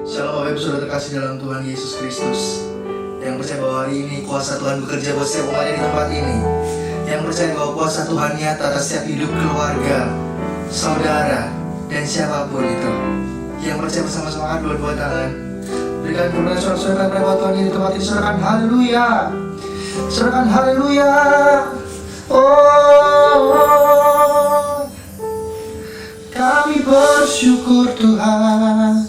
Shalom Bapak Ibu Saudara terkasih dalam Tuhan Yesus Kristus, yang percaya bahwa hari ini kuasa Tuhan bekerja buat setiap umatnya di tempat ini, yang percaya bahwa kuasa Tuhan nyata atas setiap hidup keluarga, saudara, dan siapapun itu, yang percaya bersama-sama angkat dua-dua tangan, berikan kemuliaan sorak-sorai kepada Tuhan di tempat ini. Sorakan haleluya, sorakan haleluya. Oh, kami bersyukur Tuhan.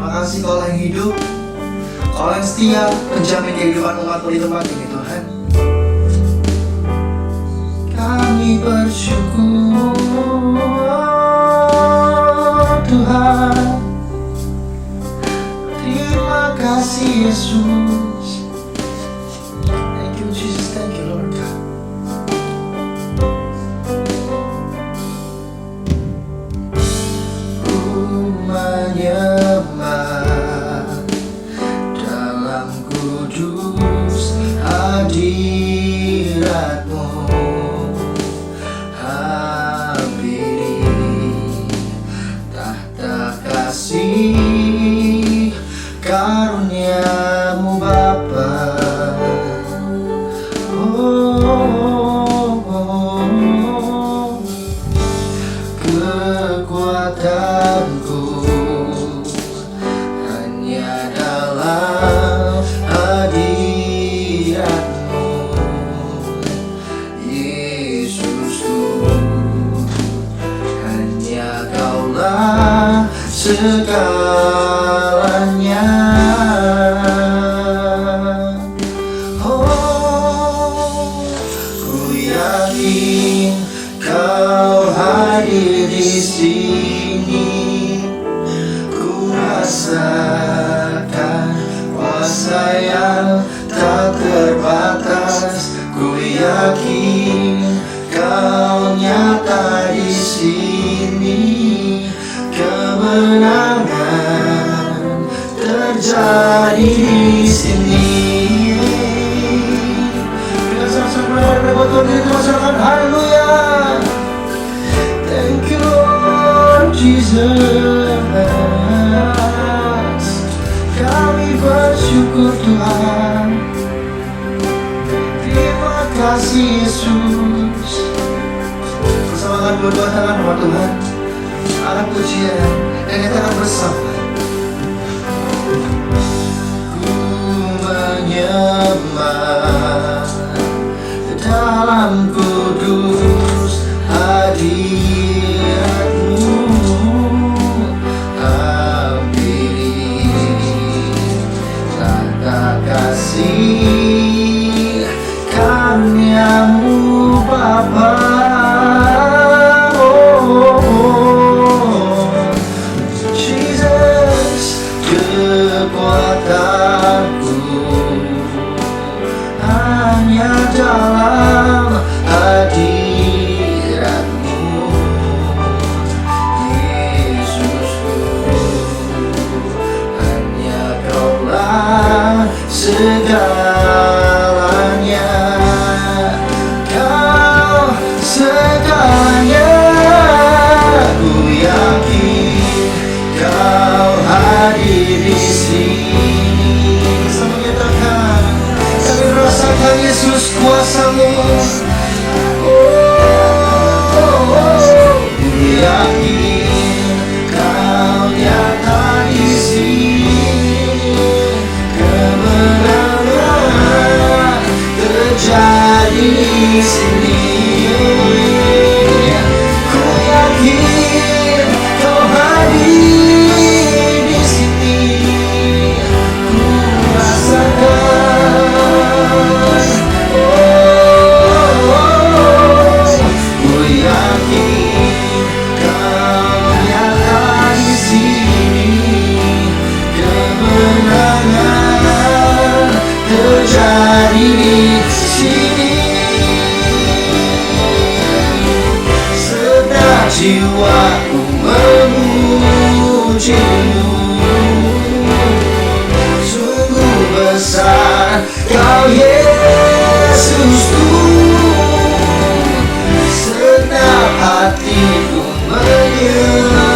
Terima kasih Kau yang hidup, Kau yang setia menjamin kehidupan umat-Mu di tempat ini Tuhan. Kami bersyukur Tuhan. Terima kasih Yesus. Thank you Jesus, thank you Lord God. Menyembah dalam kudus hadirat-Mu, hampiri tahta kasih karunia-Mu Bapa. Kekuatanku hanya dalam hadirat-Mu, Yesusku. Hanya Kaulah segalanya. Oh, ku yakin Kau hadir di sini. Ku rasakan kuasa yang tak terbatas. Ku yakin Kau nyata di sini. Kemenangan terjadi di sini. Kita sama-sama berdoa diri masyarakat. Haleluya. Thank you Lord Jesus. Kami bersyukur Tuhan. Terima kasih Yesus. Bersamakan dua-dua tangan sama Tuhan. Anak pujian dan nyatakan bersama. Ku menyembah dalam kudus hadirat-Mu, hampiri tahta kasih karunia-Mu Bapa. Jesus. segalanya, Kau segalanya. Ku yakin Kau hadir di sini. Bersama nyatakan, kami merasakan Yesus kuasa-Mu. Ku yakin Kau nyata di sini. Kemenangan terjadi di sini. Ku yakin Kau hadir di sini. Ku rasakan, ku yakin Kau nyata di sini. Kemenangan terjadi di sini. Segenap jiwaku memuji-Mu. Sungguh besar Kau Yesusku. Segenap hatiku menyembah-Mu.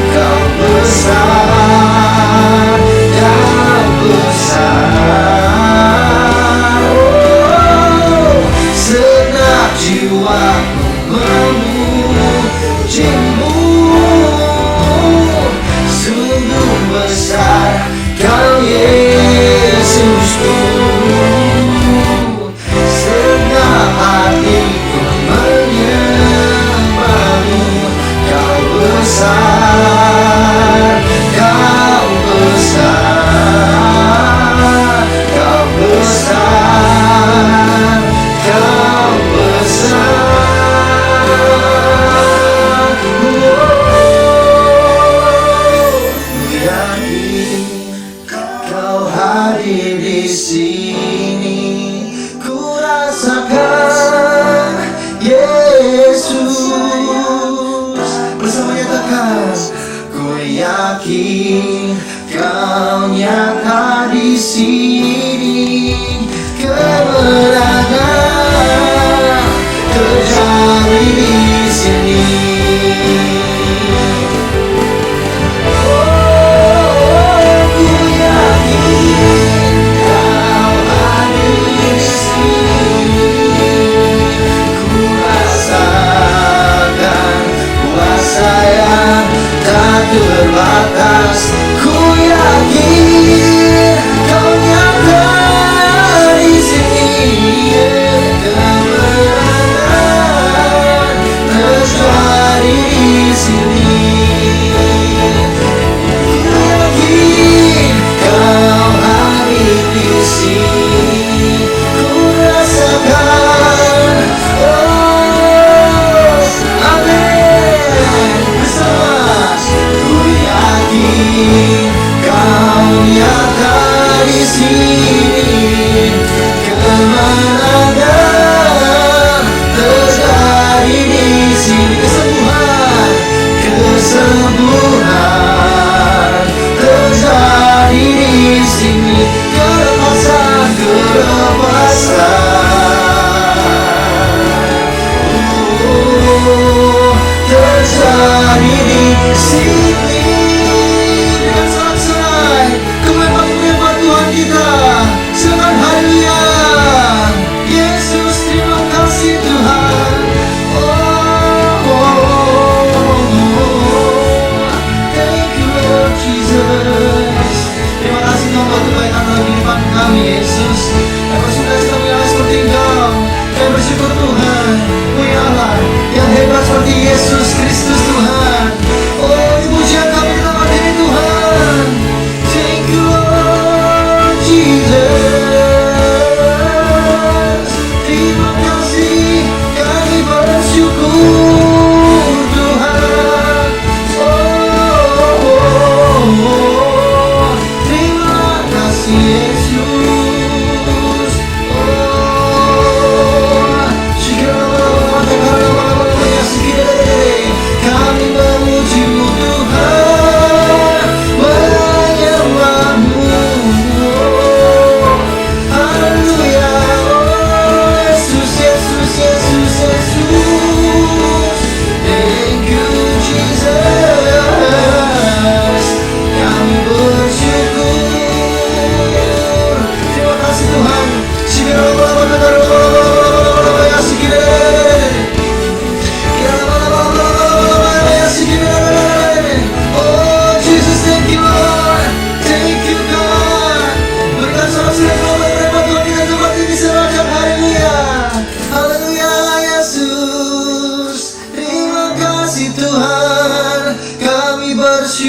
Kau besar, Kau besar. Segenap jiwaku memuji-Mu. Sungguh besar Kau Yesusku. Segenap hatiku menyembah-Mu. Kau besar, Kau besar, Kau besar, Kau besar. Ku yakin Kau hadir di sini. Ku rasakan Yesus. Bersama nyatakan, ku yakin Kau nyata di sini. Kemenangan terjadi di sini. Ku yakin Kau hadir di sini. Ku rasakan kuasa yang tak terbatas. Ku yakin Kau nyata di sini. Kemenangan terjadi di sini. Ku yakin Kau hadir di sini. Ku rasakan, amin. Bersama, ku yakin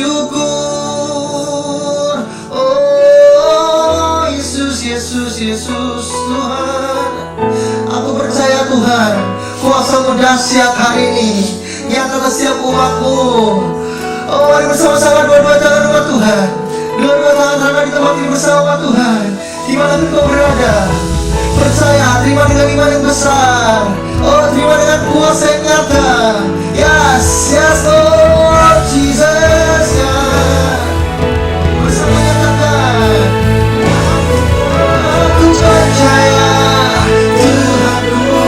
bersyukur. Oh Yesus, Yesus, Yesus Tuhan, aku percaya Tuhan, kuasa-Mu dahsyat hari ini nyata atas setiap umat-Mu. Oh, mari bersama-sama dua-dua tangan umat Tuhan, dua-dua tangan tangan di tempat ini bersama Tuhan, dimanapun kau berada. Percaya, terima dengan iman yang besar. Oh, terima dengan kuasa yang nyata. Yes, yes Lord Jesus, yeah. Bersama nyatakan, aku percaya Tuhanku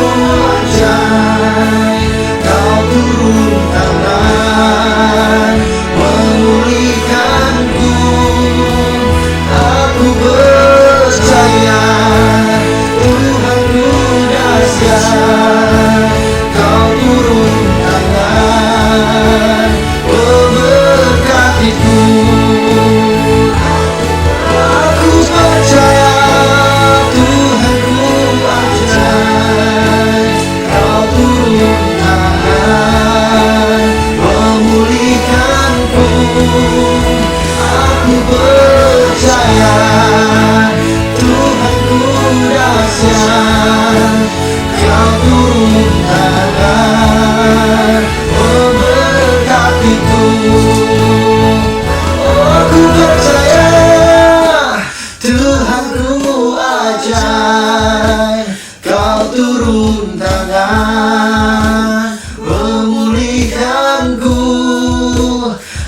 ajaib, Kau turun tangan memulihkanku. Aku percaya Tuhanku dahsyat, Kau turun tangan memberkatiku. Aku percaya Tuhanku ajaib, Kau turun tangan memulihkanku. Aku percaya Tuhanku dahsyat, Kau turun tangan memberkatiku. Aku percaya Tuhanku ajaib, Kau turun tangan memulihkanku.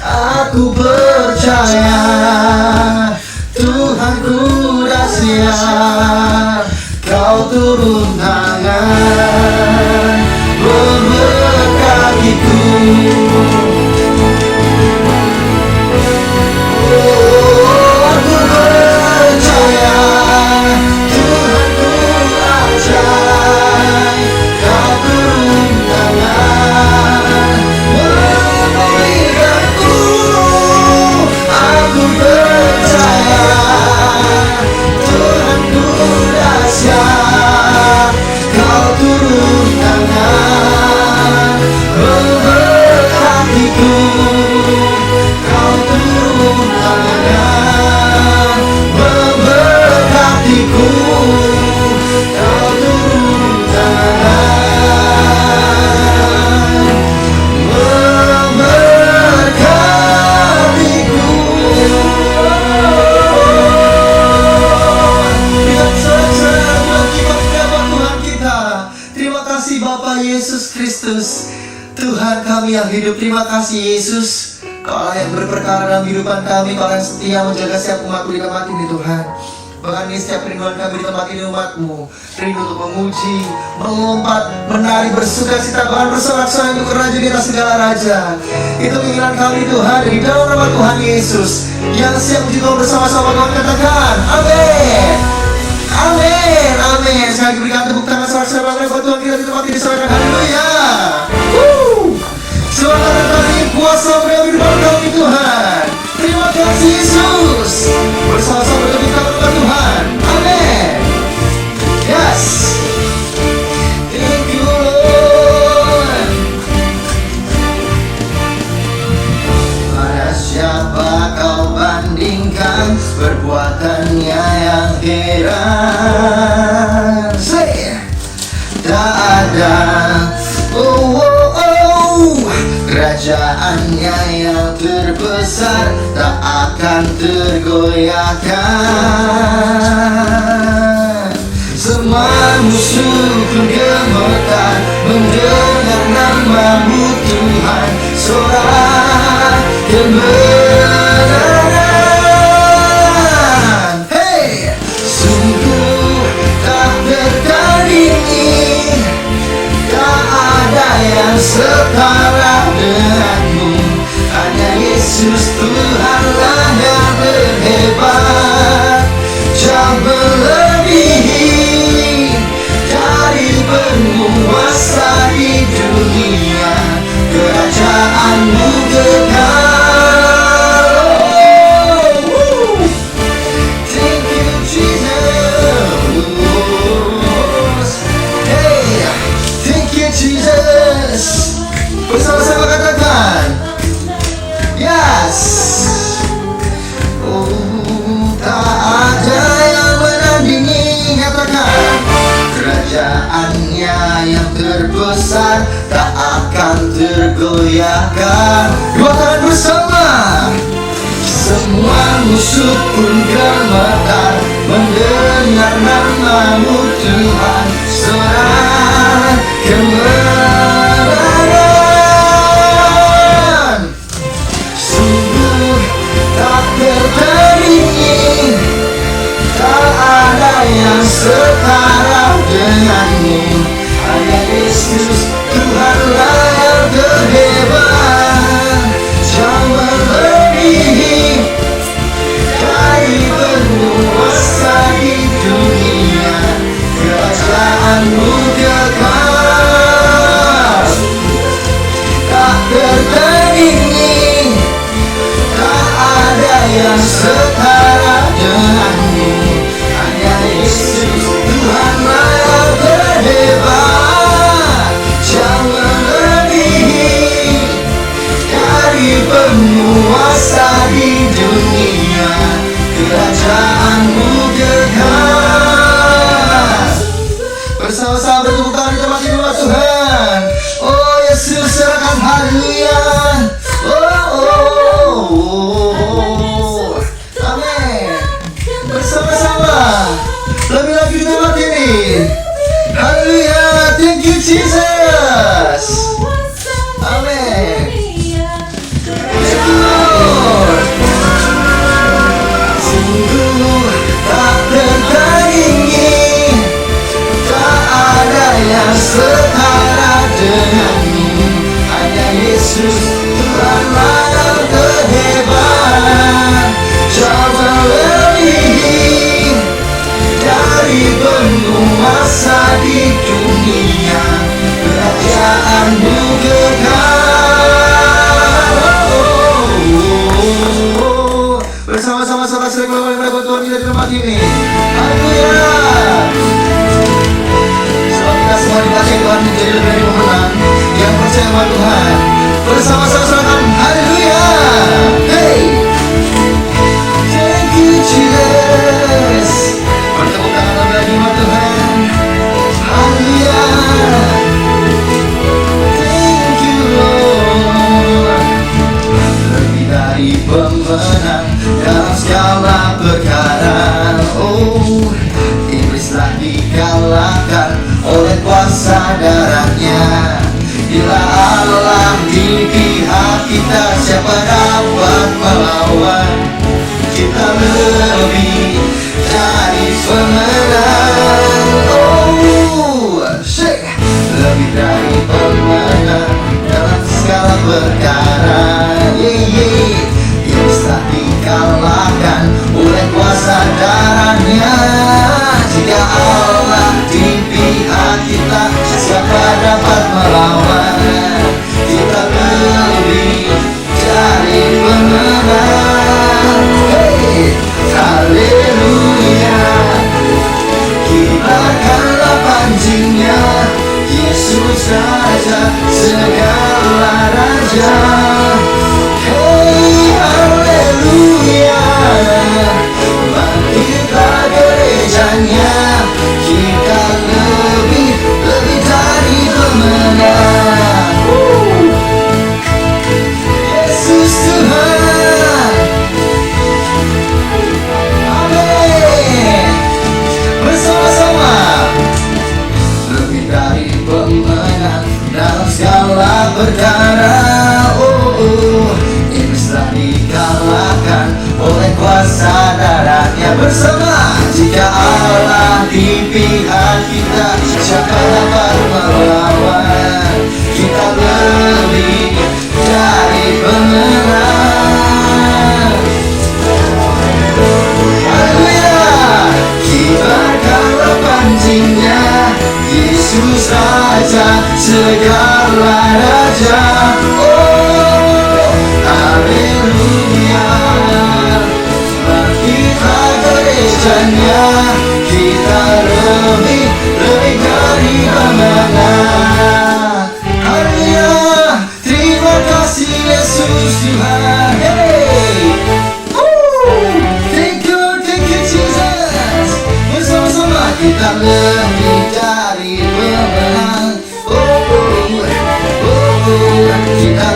Aku percaya Tuhanku dahsyat, Kau turun tangan memberkatiku. Aku percaya Tuhanku ajaib, Kau turun tangan memulihkanku. Aku percaya Tuhanku dahsyat, Kau turun tangan memberkatiku. Kau turun tangan memberkatiku. Kau turun tangan memberkatiku. Berikan sorak-sorai buat kita menyembah Tuhan kita. Terima kasih Bapa Yesus Kristus, Tuhan kami yang hidup. Terima kasih Yesus, Kau yang berperkara dalam kehidupan kami, Kau yang setia menjaga setiap umat-Mu di tempat ini Tuhan. Bahkan di setiap rinduan kami di tempat ini umat-Mu rindu untuk memuji, melompat, menari, bersuka cita, bahkan bersorak-sorai untuk Raja di atas segala Raja. Itu keinginan kami Tuhan, di dalam nama Tuhan Yesus yang siap juga bersama-sama Tuhan katakan amin. Amin, amin. Sekali lagi berikan tepuk tangan sorak-sorai bangga buat Tuhan kita di tempat ini. Sorakan haleluya. Selamat datang di kuasa dalam kehidupan kami Tuhan. Terima kasih Yesus. Bersama-sama bertepuk tangan buat Tuhan. Amin. Yes. Thank you Lord. Pada siapa kau bandingkan perbuatannya yang heran? Say, tak ada. Kerajaannya yang terbesar tak akan tergoyahkan. Semua musuh pun gemetar mendengar nama-Mu Tuhan. Sorak kebenaran. Hey, sungguh tak tertandingi, tak ada yang setara denganmu. Hanya Yesus Tuhanlah yang terhebat, jauh melebihi dari penguasa di dunia. Kerajaan-Mu kekal. Thank you Jesus. Hey, thank you Jesus. Bersama-sama katakan yes. goyahkan. Dua tangan bersama. Semua musuh pun gemetar mendengar nama-Mu Tuhan. Sorak kemenangan. Sungguh tak tertandingi, tak ada yang setara denganmu. Hanya Yesus Tuhanlah yang terhebat, jauh melebihi dari penguasa di dunia. Kerajaan-Mu kekal, tak tertandingi, tak ada yang setara denganmu. Hanya Yesus Tuhanlah yang terhebat, jauh melebihi dari penguasa di dunia. Kerajaan-Mu kekal. Bersama-sama bertepuk tangan di tempat ini buat Tuhan. Oh Yesus, serahkan haleluya. Amin. Bersama-sama lebih lagi di tempat ini. Haleluya. Thank you Jesus. Amin. Thank you Lord. Sungguh tak tertandingi, tak ada yang setara denganmu. Hanya Yesus Tuhanlah yang terhebat, jauh melebihi dari penguasa di dunia. Kerajaan-Mu kekal. Bersama-sama saudara-saudara yang berbuat Tuhan kita di tempat ini. Haleluya. Sebab kita semua dikasihi Tuhan menjadi lebih dari pemenang yang percaya kepada Tuhan. Bersama-sama serahkan haleluya. Hey, thank you Jesus. Bertepuk tangan lebih lagi buat Tuhan. Haleluya. Thank you Lord. Lebih dari pemenang dalam segala perkara. Oh, iblislah dikalahkan oleh kuasa darahnya. Bila Allah di pihak kita, siapa dapat melawan? Kita lebih dari pemenang. Oh, shake. Lebih dari pemenang dalam segala perkara. Iblislah dikalahkan oleh kuasa darahnya. Jika Allah di pihak kita, siapa dapat melawan? Kita lebih dari pemenang. Hey, haleluya. Kibarkanlah pancingnya, Yesus Raja segala raja. Hey, haleluya. Bangkitlah gerejanya, kita lebih dari pemenang. Yesus Tuhan. Amin. Bersama-sama lebih dari pemenang dalam segala perkara. Iblislah dikalahkan oleh kuasa darahnya. Bersama, jika Allah di pihak kita, siapa dapat melawan? Kita lebih dari pemenang. Haleluya. Kibarkanlah pancingnya, Yesus Raja segala raja. Oh, haleluya. Bangkitlah gerejanya, kita lebih dari pemenang. Haleluya. Terima kasih Yesus Tuhan. Hey, thank you Jesus. Bersama-sama kita lebih dari pemenang. Kita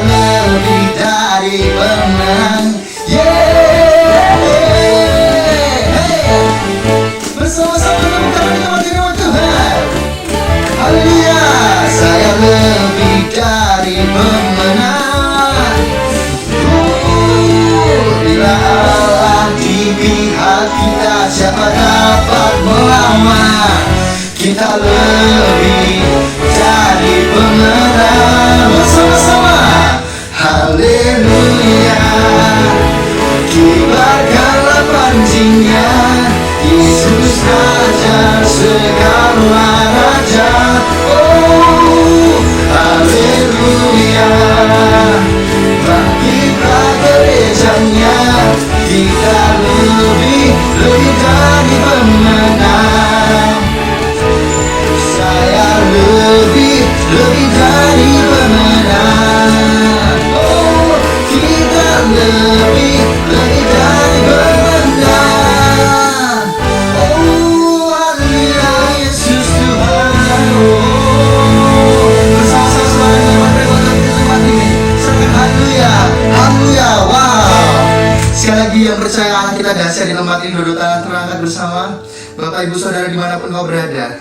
lagi yang percaya Allah kita dahsyat di tempat ini, duduk tangan terangkat bersama. Bapak Ibu Saudara dimanapun kau berada.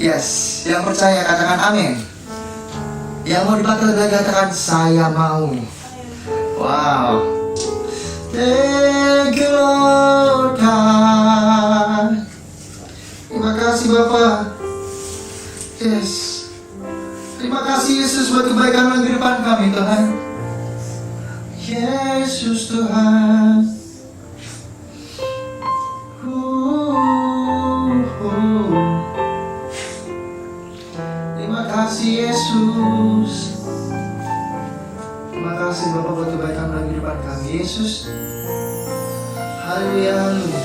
Yes, yang percaya katakan amin. Yang mau dipakai lebih lagi katakan saya mau. Wow. Thank you Lord God. Terima kasih Bapak. Yes. Terima kasih Yesus buat kebaikan dalam kehidupan kami Tuhan. Yesus Tuhan. Terima kasih Yesus. Terima kasih Bapak buat kebaikan dalam kehidupan kami Yesus. Haleluya, haleluya.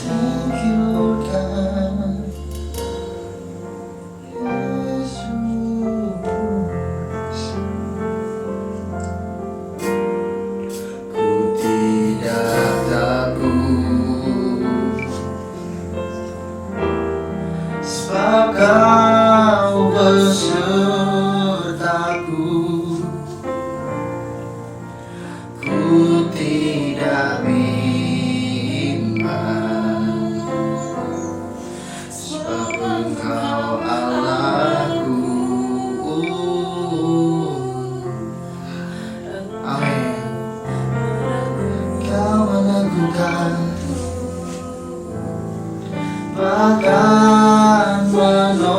Thank you Lord God. Kau besertaku, ku tidak bimbang, sebab Engkau Allahku. Amin. Kau meneguhkan, bahkan menolongku.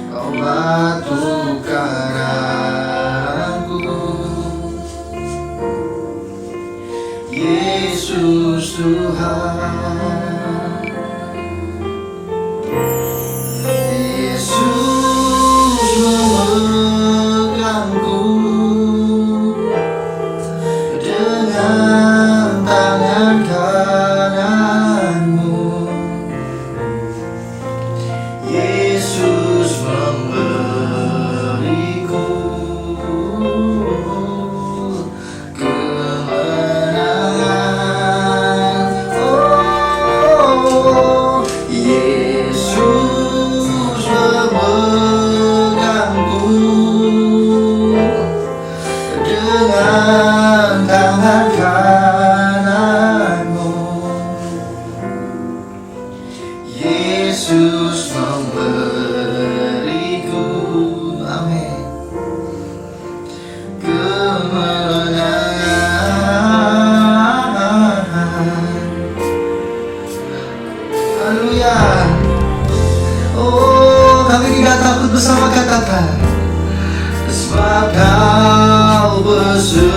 Kau batu karangku, Yesus Tuhan. Yesus memegangku dengan tangan kananmu. Yesus memberiku kemenangan. Oh, Yesus memegangku dengan tangan kananmu. Yesus memberiku, amin, kemenangan. Haleluya. Oh, kami tidak takut bersama, katakan, sebab Kau besertaku,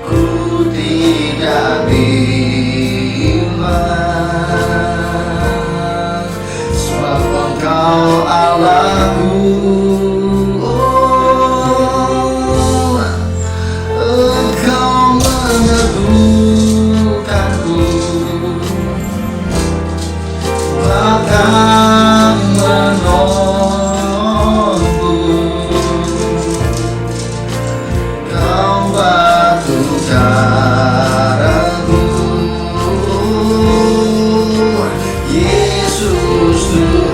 ku tidak bimbang, sebab Engkau Allahku. Oh, Engkau meneguhkanku, bahkan menolongku. Kau batu karangku, Yesus Tuhan.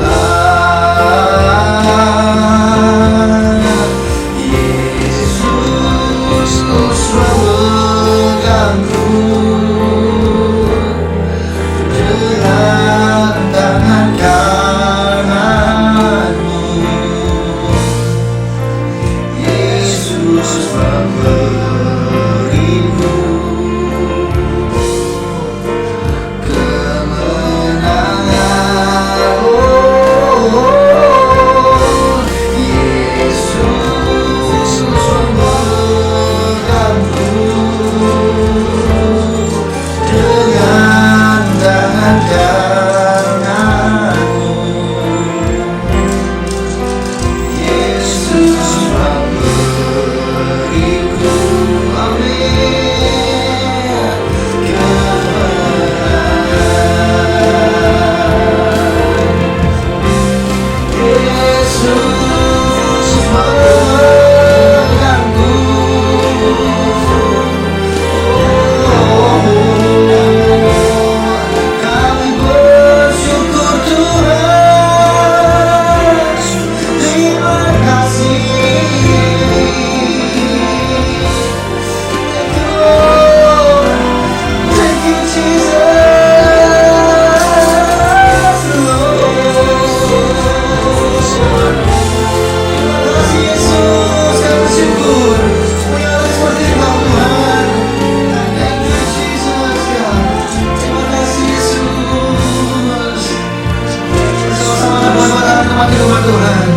tempat hidup Tuhan.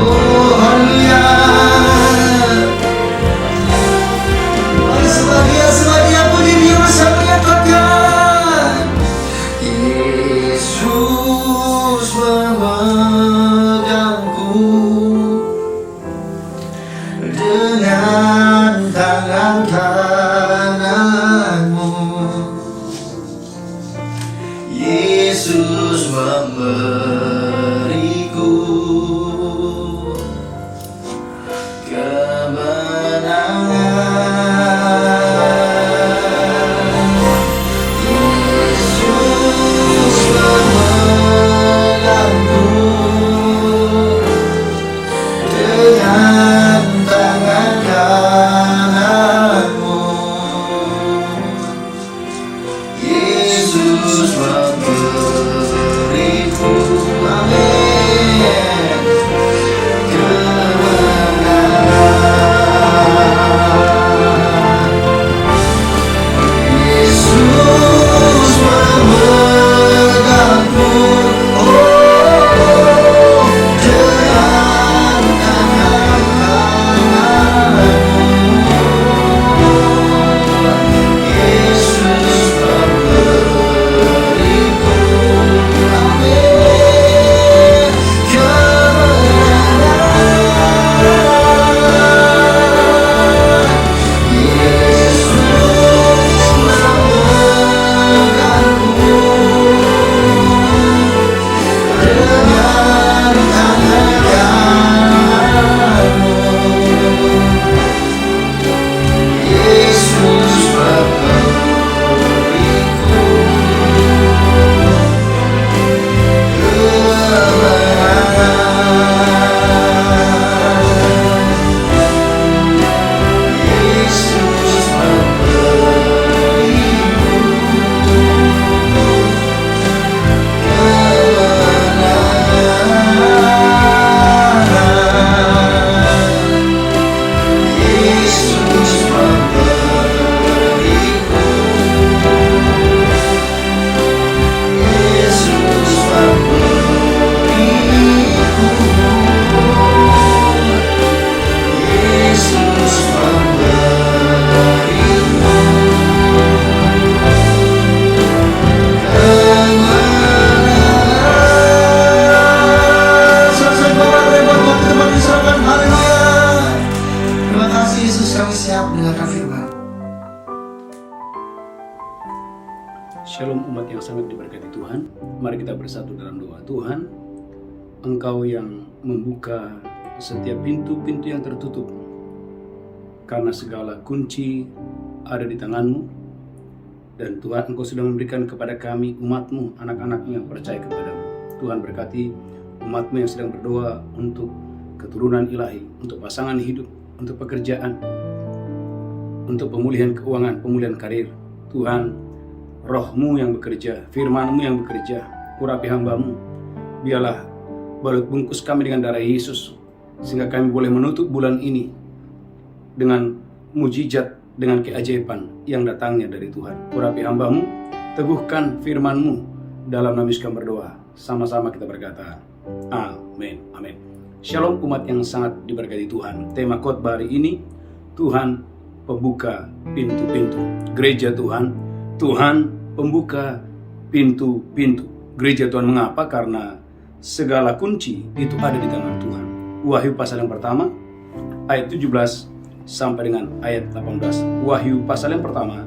Oh haleluya. Sebagai puji Dia bersama menyatakan Yesus memegangku dengan tangan kananmu. Yesus memberiku Shalom umat yang sangat diberkati Tuhan. Mari kita bersatu dalam doa. Tuhan, Engkau yang membuka setiap pintu-pintu yang tertutup, karena segala kunci ada di tangan-Mu. Dan Tuhan, Engkau sudah memberikan kepada kami umat-Mu, anak-anak-Mu yang percaya kepada-Mu. Tuhan berkati umat-Mu yang sedang berdoa untuk keturunan ilahi, untuk pasangan hidup, untuk pekerjaan, untuk pemulihan keuangan, pemulihan karir. Tuhan, Roh-Mu yang bekerja, firman-Mu yang bekerja, urapi hamba-Mu. Biarlah balut bungkus kami dengan darah Yesus, sehingga kami boleh menutup bulan ini dengan mujizat, dengan keajaiban yang datangnya dari Tuhan. Urapi hamba-Mu, teguhkan firman-Mu. Dalam nama Yesus kami berdoa. Sama-sama kita berkata, amin, amin. Shalom umat yang sangat diberkati Tuhan. Tema khotbah hari ini, Tuhan pembuka pintu-pintu. Gereja Tuhan, Tuhan pembuka pintu-pintu. Gereja Tuhan mengapa? Karena segala kunci itu ada di tangan Tuhan. Wahyu pasal yang pertama, ayat 17 sampai dengan ayat 18. Wahyu pasal yang pertama,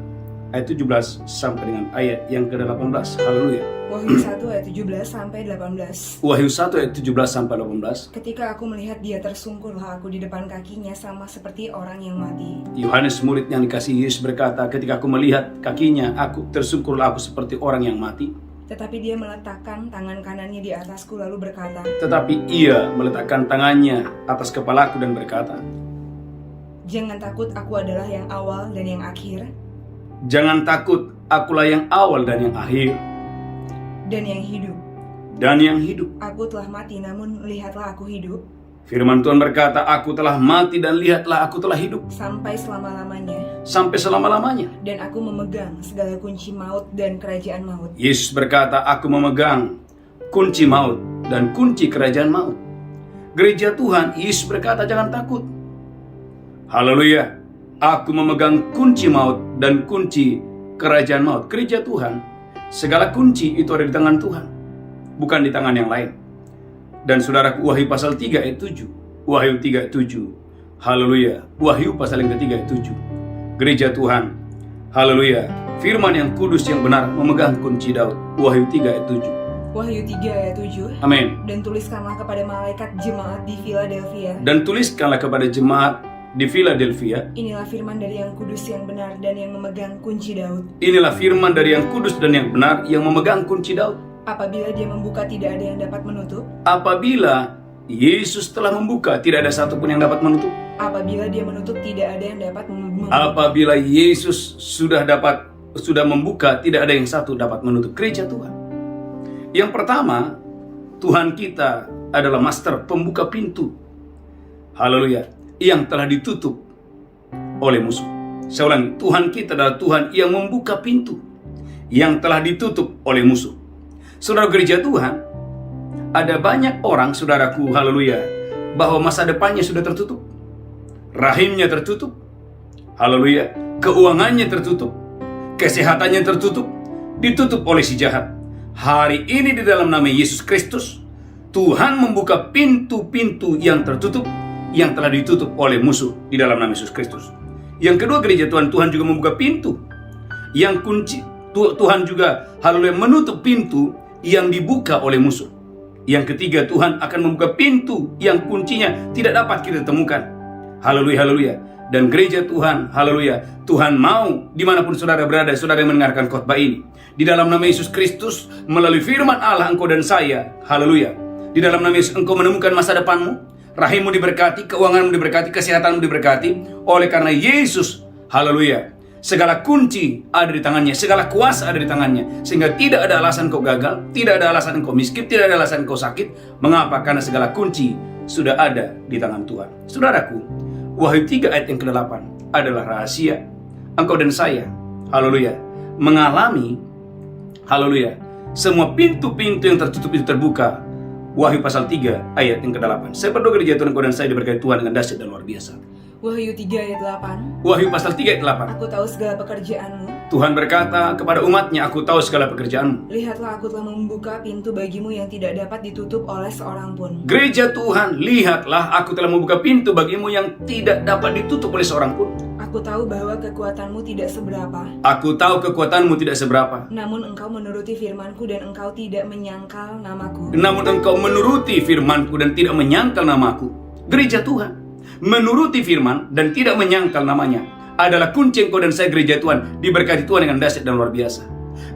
ayat 17 sampai dengan ayat yang ke-18. Haleluya. Wahyu 1 ayat 17 sampai 18. Wahyu 1 ayat 17 sampai 18. Ketika aku melihat dia, tersungkurlah aku di depan kakinya, sama seperti orang yang mati. Yohanes murid yang dikasihi Yesus berkata, ketika aku melihat kakinya, tersungkurlah aku seperti orang yang mati. Tetapi dia meletakkan tangan kanannya di atasku lalu berkata, Tetapi ia meletakkan tangannya atas kepalaku dan berkata, Jangan takut, aku adalah yang awal dan yang akhir. Jangan takut, akulah yang awal dan yang akhir. Dan yang hidup. Dan yang hidup. Aku telah mati, namun lihatlah aku hidup. Firman Tuhan berkata, aku telah mati dan lihatlah aku telah hidup. Sampai selama-lamanya. Sampai selama-lamanya. Dan aku memegang segala kunci maut dan kerajaan maut. Yesus berkata, aku memegang kunci maut dan kunci kerajaan maut. Gereja Tuhan, Yesus berkata, jangan takut. Haleluya. Aku memegang kunci maut dan kunci kerajaan maut. Gereja Tuhan, segala kunci itu ada di tangan Tuhan, bukan di tangan yang lain. Dan saudaraku, Wahyu pasal 3 ayat 7. Wahyu 3 ayat 7. Haleluya. Wahyu pasal yang ketiga ayat 7. Gereja Tuhan, haleluya, firman yang kudus yang benar memegang kunci Daud. Wahyu 3 ayat 7. Wahyu 3 ayat 7. Amin. Dan tuliskanlah kepada malaikat jemaat di Philadelphia. Dan tuliskanlah kepada jemaat di Philadelphia, inilah firman dari yang kudus yang benar dan yang memegang kunci Daud. inilah firman dari yang kudus dan yang benar yang memegang kunci Daud. Apabila dia membuka, tidak ada yang dapat menutup. Apabila Yesus telah membuka, tidak ada satupun yang dapat menutup. Apabila dia menutup, tidak ada yang dapat menutup. Apabila Yesus sudah membuka, tidak ada yang satu dapat menutup. Gereja Tuhan, yang pertama, Tuhan kita adalah master pembuka pintu. Haleluya. Yang telah ditutup oleh musuh. Saya ulangi, Tuhan kita adalah Tuhan yang membuka pintu yang telah ditutup oleh musuh. Saudara, gereja Tuhan, ada banyak orang, saudaraku, haleluya, bahwa masa depannya sudah tertutup, rahimnya tertutup, haleluya, keuangannya tertutup, kesehatannya tertutup, ditutup oleh si jahat. Hari ini di dalam nama Yesus Kristus, Tuhan membuka pintu-pintu yang tertutup, yang telah ditutup oleh musuh di dalam nama Yesus Kristus. Yang kedua, gereja Tuhan, Tuhan juga membuka pintu yang kunci. Tuhan juga, haleluya, menutup pintu yang dibuka oleh musuh. Yang ketiga, Tuhan akan membuka pintu yang kuncinya tidak dapat kita temukan. Haleluya, haleluya. Dan gereja Tuhan, haleluya, Tuhan mau dimanapun saudara berada, saudara yang mendengarkan khotbah ini, di dalam nama Yesus Kristus, melalui firman Allah, engkau dan saya, haleluya, di dalam nama Yesus engkau menemukan masa depanmu, rahimmu diberkati, keuanganmu diberkati, kesehatanmu diberkati. Oleh karena Yesus, haleluya, segala kunci ada di tangannya, segala kuasa ada di tangannya, sehingga tidak ada alasan kau gagal, tidak ada alasan kau miskin, tidak ada alasan kau sakit. Mengapa? Karena segala kunci sudah ada di tangan Tuhan. Saudaraku, Wahyu 3 ayat yang ke-8 adalah rahasia. Engkau dan saya, haleluya, mengalami, haleluya, semua pintu-pintu yang tertutup itu terbuka. Wahyu pasal 3 ayat yang ke-8. Saya berdoa gereja Tuhan, engkau dan saya diberkati Tuhan dengan dahsyat dan luar biasa. Wahyu 3 ayat 8. Wahyu pasal 3 ayat 8. Aku tahu segala pekerjaanmu. Tuhan berkata kepada umatnya, aku tahu segala pekerjaanmu. Lihatlah, aku telah membuka pintu bagimu yang tidak dapat ditutup oleh seorang pun. Gereja Tuhan, lihatlah, aku telah membuka pintu bagimu yang tidak dapat ditutup oleh seorang pun. Aku tahu bahwa kekuatanmu tidak seberapa. Aku tahu kekuatanmu tidak seberapa. Namun engkau menuruti firmanku dan engkau tidak menyangkal namaku. Namun engkau menuruti firmanku dan tidak menyangkal namaku. Gereja Tuhan, menuruti firman dan tidak menyangkal namanya adalah kunci engkau dan saya, gereja Tuhan, diberkati Tuhan dengan dahsyat dan luar biasa.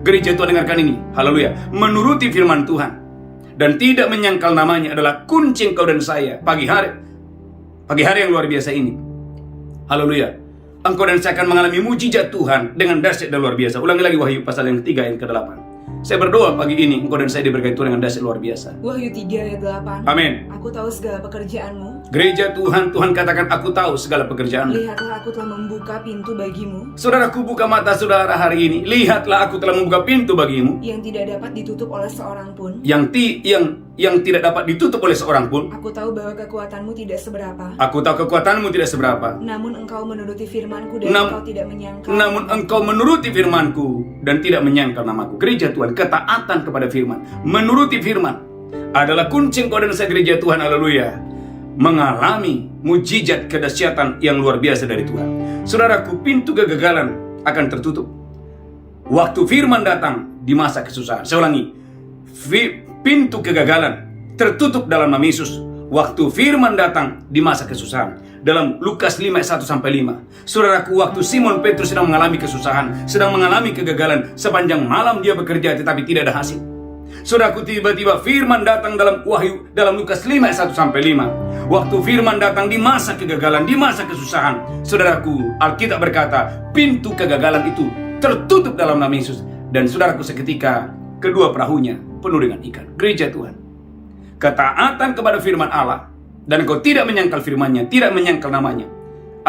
Gereja Tuhan, dengarkan ini, haleluya, menuruti firman Tuhan dan tidak menyangkal namanya adalah kunci engkau dan saya pagi hari yang luar biasa ini. Haleluya. Engkau dan saya akan mengalami mujizat Tuhan dengan dahsyat dan luar biasa. Ulangi lagi Wahyu pasal yang 3 ayat ke-8. Saya berdoa pagi ini, engkau dan saya diberkati Tuhan dengan dahsyat luar biasa. Wahyu 3 ayat 8. Amin. Aku tahu segala pekerjaanmu. Gereja Tuhan, Tuhan katakan, aku tahu segala pekerjaanmu. Lihatlah, aku telah membuka pintu bagimu. Saudaraku, buka mata saudara hari ini. Lihatlah, aku telah membuka pintu bagimu Yang tidak dapat ditutup oleh seorang pun. Yang tidak dapat ditutup oleh seorang pun. Aku tahu bahwa kekuatanmu tidak seberapa. Aku tahu kekuatanmu tidak seberapa. Namun engkau menuruti firmanku dan engkau tidak menyangkal. Namun engkau menuruti firmanku dan tidak menyangkal namaku. Gereja Tuhan, ketaatan kepada firman, menuruti firman adalah kunci engkau dan saya, gereja Tuhan, haleluya, mengalami mujizat kedahsyatan yang luar biasa dari Tuhan. Saudaraku, pintu kegagalan akan tertutup waktu firman datang di masa kesusahan. Saya ulangi, pintu kegagalan tertutup dalam nama Yesus waktu firman datang di masa kesusahan. Dalam Lukas 5 ayat 1-5. Saudaraku, waktu Simon Petrus sedang mengalami kesusahan, sedang mengalami kegagalan, sepanjang malam dia bekerja tetapi tidak ada hasil. Saudaraku, tiba-tiba firman datang dalam Lukas 5 ayat 1-5. Waktu firman datang di masa kegagalan, di masa kesusahan, saudaraku, Alkitab berkata, pintu kegagalan itu tertutup dalam nama Yesus. Dan saudaraku, seketika kedua perahunya penuh dengan ikan. Gereja Tuhan, ketaatan kepada firman Allah dan engkau tidak menyangkal firman-Nya, tidak menyangkal namanya,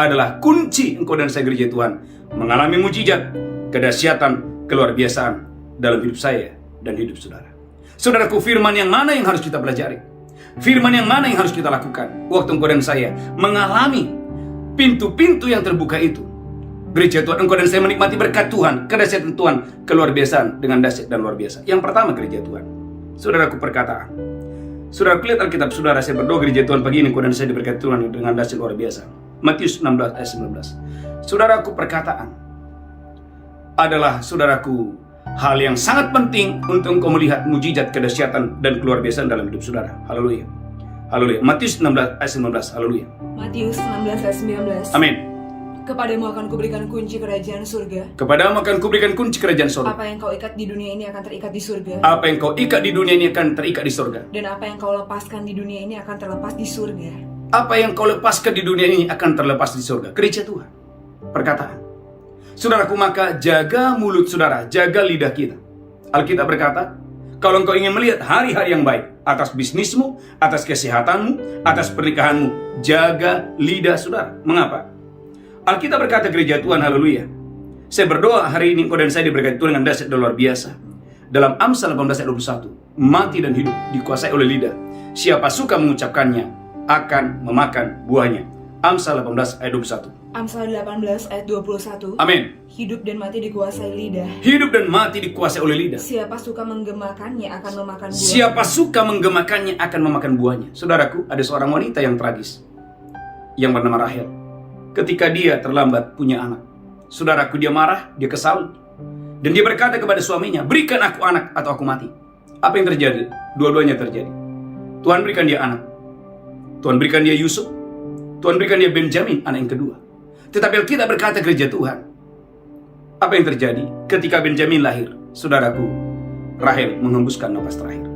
adalah kunci engkau dan saya, gereja Tuhan, mengalami mujizat, kedahsyatan, keluar biasaan dalam hidup saya dan hidup saudara. Saudaraku, firman yang mana yang harus kita pelajari? Firman yang mana yang harus kita lakukan? Waktu engkau dan saya mengalami pintu-pintu yang terbuka itu. Gereja Tuhan, engkau dan saya menikmati berkat Tuhan, kedahsyatan Tuhan, keluar biasaan dengan dahsyat dan luar biasa. Yang pertama, gereja Tuhan. Saudaraku, perkataan. Saudaraku, lihat Alkitab saudara, saya berdoa gereja Tuhan pagi ini, engkau dan saya diberkati Tuhan dengan dahsyat luar biasa. Matius 16 ayat 19. Saudaraku, perkataan adalah, saudaraku, hal yang sangat penting untuk engkau melihat mujizat, kedahsyatan, dan keluar biasaan dalam hidup saudara. Haleluya. Haleluya. Matius 16 ayat 19. Haleluya. Matius 16 ayat 19. Amin. Kepadamu akan kuberikan kunci kerajaan surga. Kepadamu akan kuberikan kunci kerajaan surga. Apa yang kau ikat di dunia ini akan terikat di surga. Apa yang kau ikat di dunia ini akan terikat di surga. Dan apa yang kau lepaskan di dunia ini akan terlepas di surga. Apa yang kau lepaskan di dunia ini akan terlepas di surga. Gereja Tuhan. Perkataan. Saudaraku, maka jaga mulut saudara, jaga lidah kita. Alkitab berkata, kalau engkau ingin melihat hari-hari yang baik atas bisnismu, atas kesehatanmu, atas pernikahanmu, jaga lidah saudara. Mengapa? Alkitab berkata, gereja Tuhan, haleluya. Saya berdoa hari ini engkau dan saya diberkati Tuhan dengan dahsyat dan luar biasa. Dalam Amsal 18 ayat 21, mati dan hidup dikuasai oleh lidah. Siapa suka mengucapkannya akan memakan buahnya. Amsal 18 ayat 21. Amsal 18 ayat 21. Amin. Hidup dan mati dikuasai lidah. Hidup dan mati dikuasai oleh lidah. Siapa suka menggemakannya akan memakan buah. Siapa suka menggemakannya akan memakan buahnya. Saudaraku, ada seorang wanita yang tragis yang bernama Rahel. Ketika dia terlambat punya anak, saudaraku, dia marah, dia kesal, dan dia berkata kepada suaminya, berikan aku anak atau aku mati. Apa yang terjadi? Dua-duanya terjadi. Tuhan berikan dia anak. Tuhan berikan dia Yusuf. Tuhan berikan dia Benjamin, anak yang kedua. Tetapi Alkitab berkata, gereja Tuhan, apa yang terjadi? Ketika Benjamin lahir, saudaraku, Rahel menghembuskan nafas terakhir.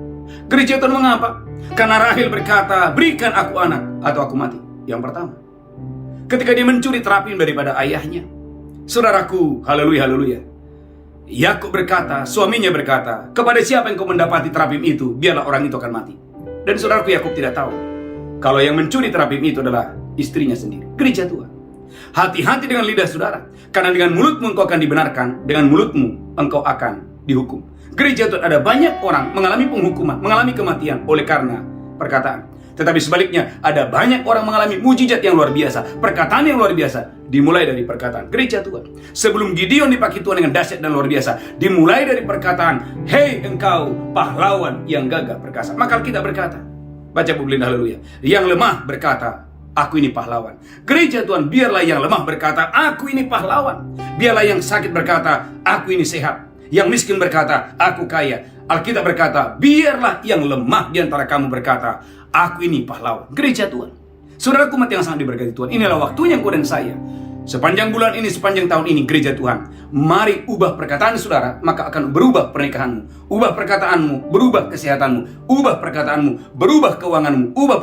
Gereja Tuhan, mengapa? Karena Rahel berkata, berikan aku anak atau aku mati. Yang pertama, ketika dia mencuri terapim daripada ayahnya. Saudaraku, haleluya, haleluya. Yakub berkata, suaminya berkata, kepada siapa yang kau mendapati terapim itu, biarlah orang itu akan mati. Dan saudaraku, Yakub tidak tahu kalau yang mencuri terapim itu adalah istrinya sendiri. Gereja Tuhan, hati-hati dengan lidah saudara, karena dengan mulutmu engkau akan dibenarkan, dengan mulutmu engkau akan dihukum. Gereja Tuhan, ada banyak orang mengalami penghukuman, mengalami kematian oleh karena perkataan. Tetapi sebaliknya, ada banyak orang mengalami mujizat yang luar biasa, perkataan yang luar biasa, dimulai dari perkataan. Gereja Tuhan, sebelum Gideon dipakai Tuhan dengan dahsyat dan luar biasa, dimulai dari perkataan, hei engkau pahlawan yang gagah perkasa. Maka kita berkata, baca publin, haleluya, yang lemah berkata, aku ini pahlawan. Gereja Tuhan, biarlah yang lemah berkata, aku ini pahlawan. Biarlah yang sakit berkata, aku ini sehat. Yang miskin berkata, aku kaya. Alkitab berkata, biarlah yang lemah di antara kamu berkata, aku ini pahlawan. Gereja Tuhan, saudaraku umat yang sangat diberkati Tuhan, inilah waktunya engkau dan saya, sepanjang bulan ini, sepanjang tahun ini, gereja Tuhan, mari ubah perkataan saudara, maka akan berubah pernikahanmu. Ubah perkataanmu, berubah kesehatanmu. Ubah perkataanmu, berubah keuanganmu. Ubah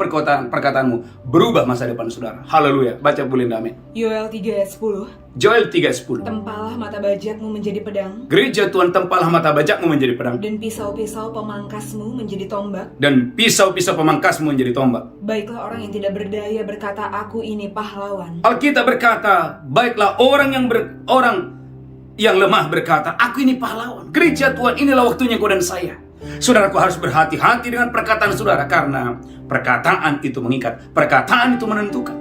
perkataanmu, berubah masa depan saudara. Haleluya. Baca boleh, amin. Yoel 3 ayat 10. Joel 3:10. Tempalah mata bajakmu menjadi pedang, Gereja Tuhan, tempalah mata bajakmu menjadi pedang, dan pisau-pisau pemangkasmu menjadi tombak. dan pisau-pisau pemangkasmu menjadi tombak. Baiklah orang yang tidak berdaya berkata, aku ini pahlawan. Alkitab berkata, baiklah orang yang lemah berkata, aku ini pahlawan. Gereja Tuhan, inilah waktunya kau dan saya. Saudaraku harus berhati-hati dengan perkataan saudara, karena perkataan itu mengikat, perkataan itu menentukan.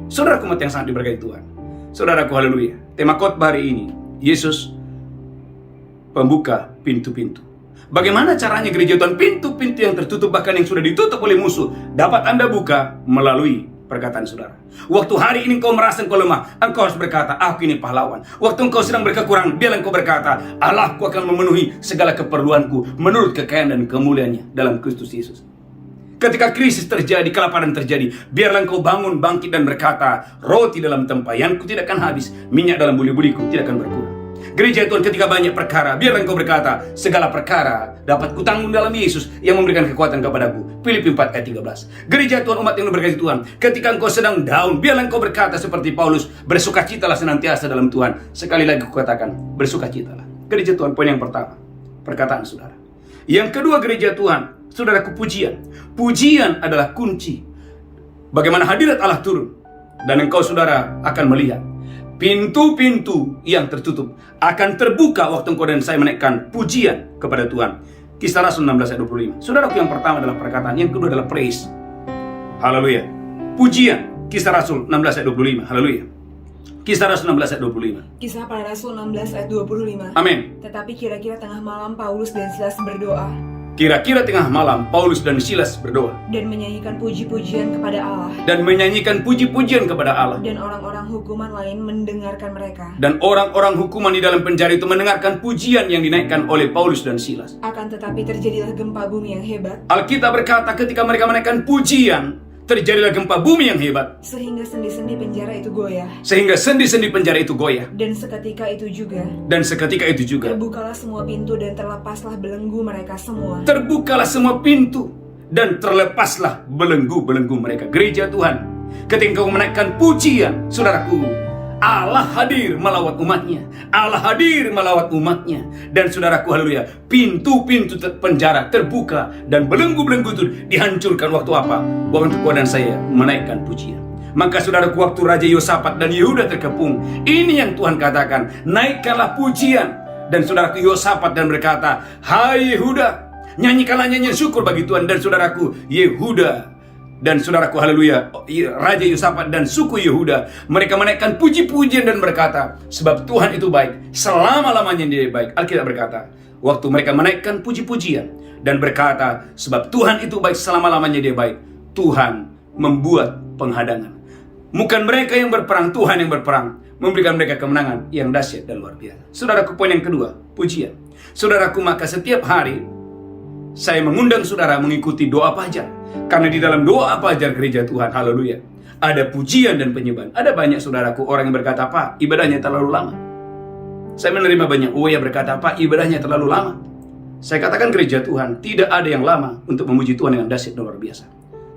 Saudaraku umat yang sangat diberkati Tuhan, saudaraku, haleluya. Tema khotbah hari ini, Yesus pembuka pintu-pintu. Bagaimana caranya gereja Tuhan, pintu-pintu yang tertutup, bahkan yang sudah ditutup oleh musuh, dapat Anda buka melalui perkataan saudara. Waktu hari ini engkau merasa engkau lemah, engkau harus berkata, aku ini pahlawan. Waktu engkau sedang berkekurangan, biarlah engkau berkata, Allahku akan memenuhi segala keperluanku menurut kekayaan dan kemuliaannya dalam Kristus Yesus. Ketika krisis terjadi, kelaparan terjadi, biarlah engkau bangun, bangkit dan berkata, roti dalam tempayanku tidak akan habis, minyak dalam buli-buliku tidak akan berkurang. Gereja Tuhan, ketika banyak perkara, biarlah engkau berkata, segala perkara dapat kutanggung dalam Yesus yang memberikan kekuatan kepadaku. Filipi 4 ayat 13. Gereja Tuhan, umat yang diberkati Tuhan, ketika engkau sedang down, biarlah engkau berkata seperti Paulus, bersukacitalah senantiasa dalam Tuhan. Sekali lagi kukatakan, bersukacitalah. Gereja Tuhan, poin yang pertama, perkataan saudara. Yang kedua, gereja Tuhan, saudaraku, pujian. Pujian adalah kunci bagaimana hadirat Allah turun. Dan engkau saudara akan melihat pintu-pintu yang tertutup akan terbuka waktu engkau dan saya menaikkan pujian kepada Tuhan. Kisah Rasul 16 ayat 25. Saudaraku, yang pertama adalah perkataan, yang kedua adalah praise. Haleluya. Pujian. Kisah Rasul 16 ayat 25. Haleluya. Kisah Rasul 16 ayat 25. Kisah para Rasul 16 ayat 25. Amin. Tetapi kira-kira tengah malam Paulus dan Silas berdoa Kira-kira tengah malam Paulus dan Silas berdoa dan menyanyikan puji-pujian kepada Allah. dan menyanyikan puji-pujian kepada Allah. Dan orang-orang hukuman lain mendengarkan mereka. Dan orang-orang hukuman di dalam penjara itu mendengarkan pujian yang dinaikkan oleh Paulus dan Silas. Akan tetapi terjadilah gempa bumi yang hebat, Alkitab berkata ketika mereka menaikkan pujian, terjadilah gempa bumi yang hebat, sehingga sendi-sendi penjara itu goyah. sehingga sendi-sendi penjara itu goyah. Dan seketika itu juga Dan seketika itu juga terbukalah semua pintu dan terlepaslah belenggu mereka semua. terbukalah semua pintu dan terlepaslah belenggu-belenggu mereka. Gereja Tuhan, ketika kau menaikkan pujian, saudaraku, Allah hadir melawat umatnya. Allah hadir melawat umatnya. Dan saudaraku, haleluya, pintu-pintu penjara terbuka dan belenggu-belenggu itu dihancurkan waktu apa? Waktu kau dan saya menaikkan pujian. Maka saudaraku, waktu Raja Yosafat dan Yehuda terkepung, ini yang Tuhan katakan, naikkanlah pujian. Dan saudaraku, Yosafat dan berkata, hai Yehuda, nyanyikanlah nyanyian syukur bagi Tuhan. Dan saudaraku, Yehuda dan saudaraku, haleluya, Raja Yosafat dan suku Yehuda, mereka menaikkan puji-pujian dan berkata, sebab Tuhan itu baik, selama-lamanya Dia baik. Alkitab berkata, waktu mereka menaikkan puji-pujian dan berkata, sebab Tuhan itu baik, selama-lamanya Dia baik, Tuhan membuat penghadangan. Bukan mereka yang berperang, Tuhan yang berperang, memberikan mereka kemenangan yang dahsyat dan luar biasa. Saudaraku, poin yang kedua, pujian. Saudaraku, maka setiap hari saya mengundang saudara mengikuti doa fajar. Karena di dalam doa fajar gereja Tuhan, haleluya, ada pujian dan penyembahan. Ada banyak saudaraku orang yang berkata, Pak, ibadahnya terlalu lama. Saya menerima banyak yang berkata, Pak, ibadahnya terlalu lama. Saya katakan, gereja Tuhan, tidak ada yang lama untuk memuji Tuhan dengan dahsyat dan luar biasa.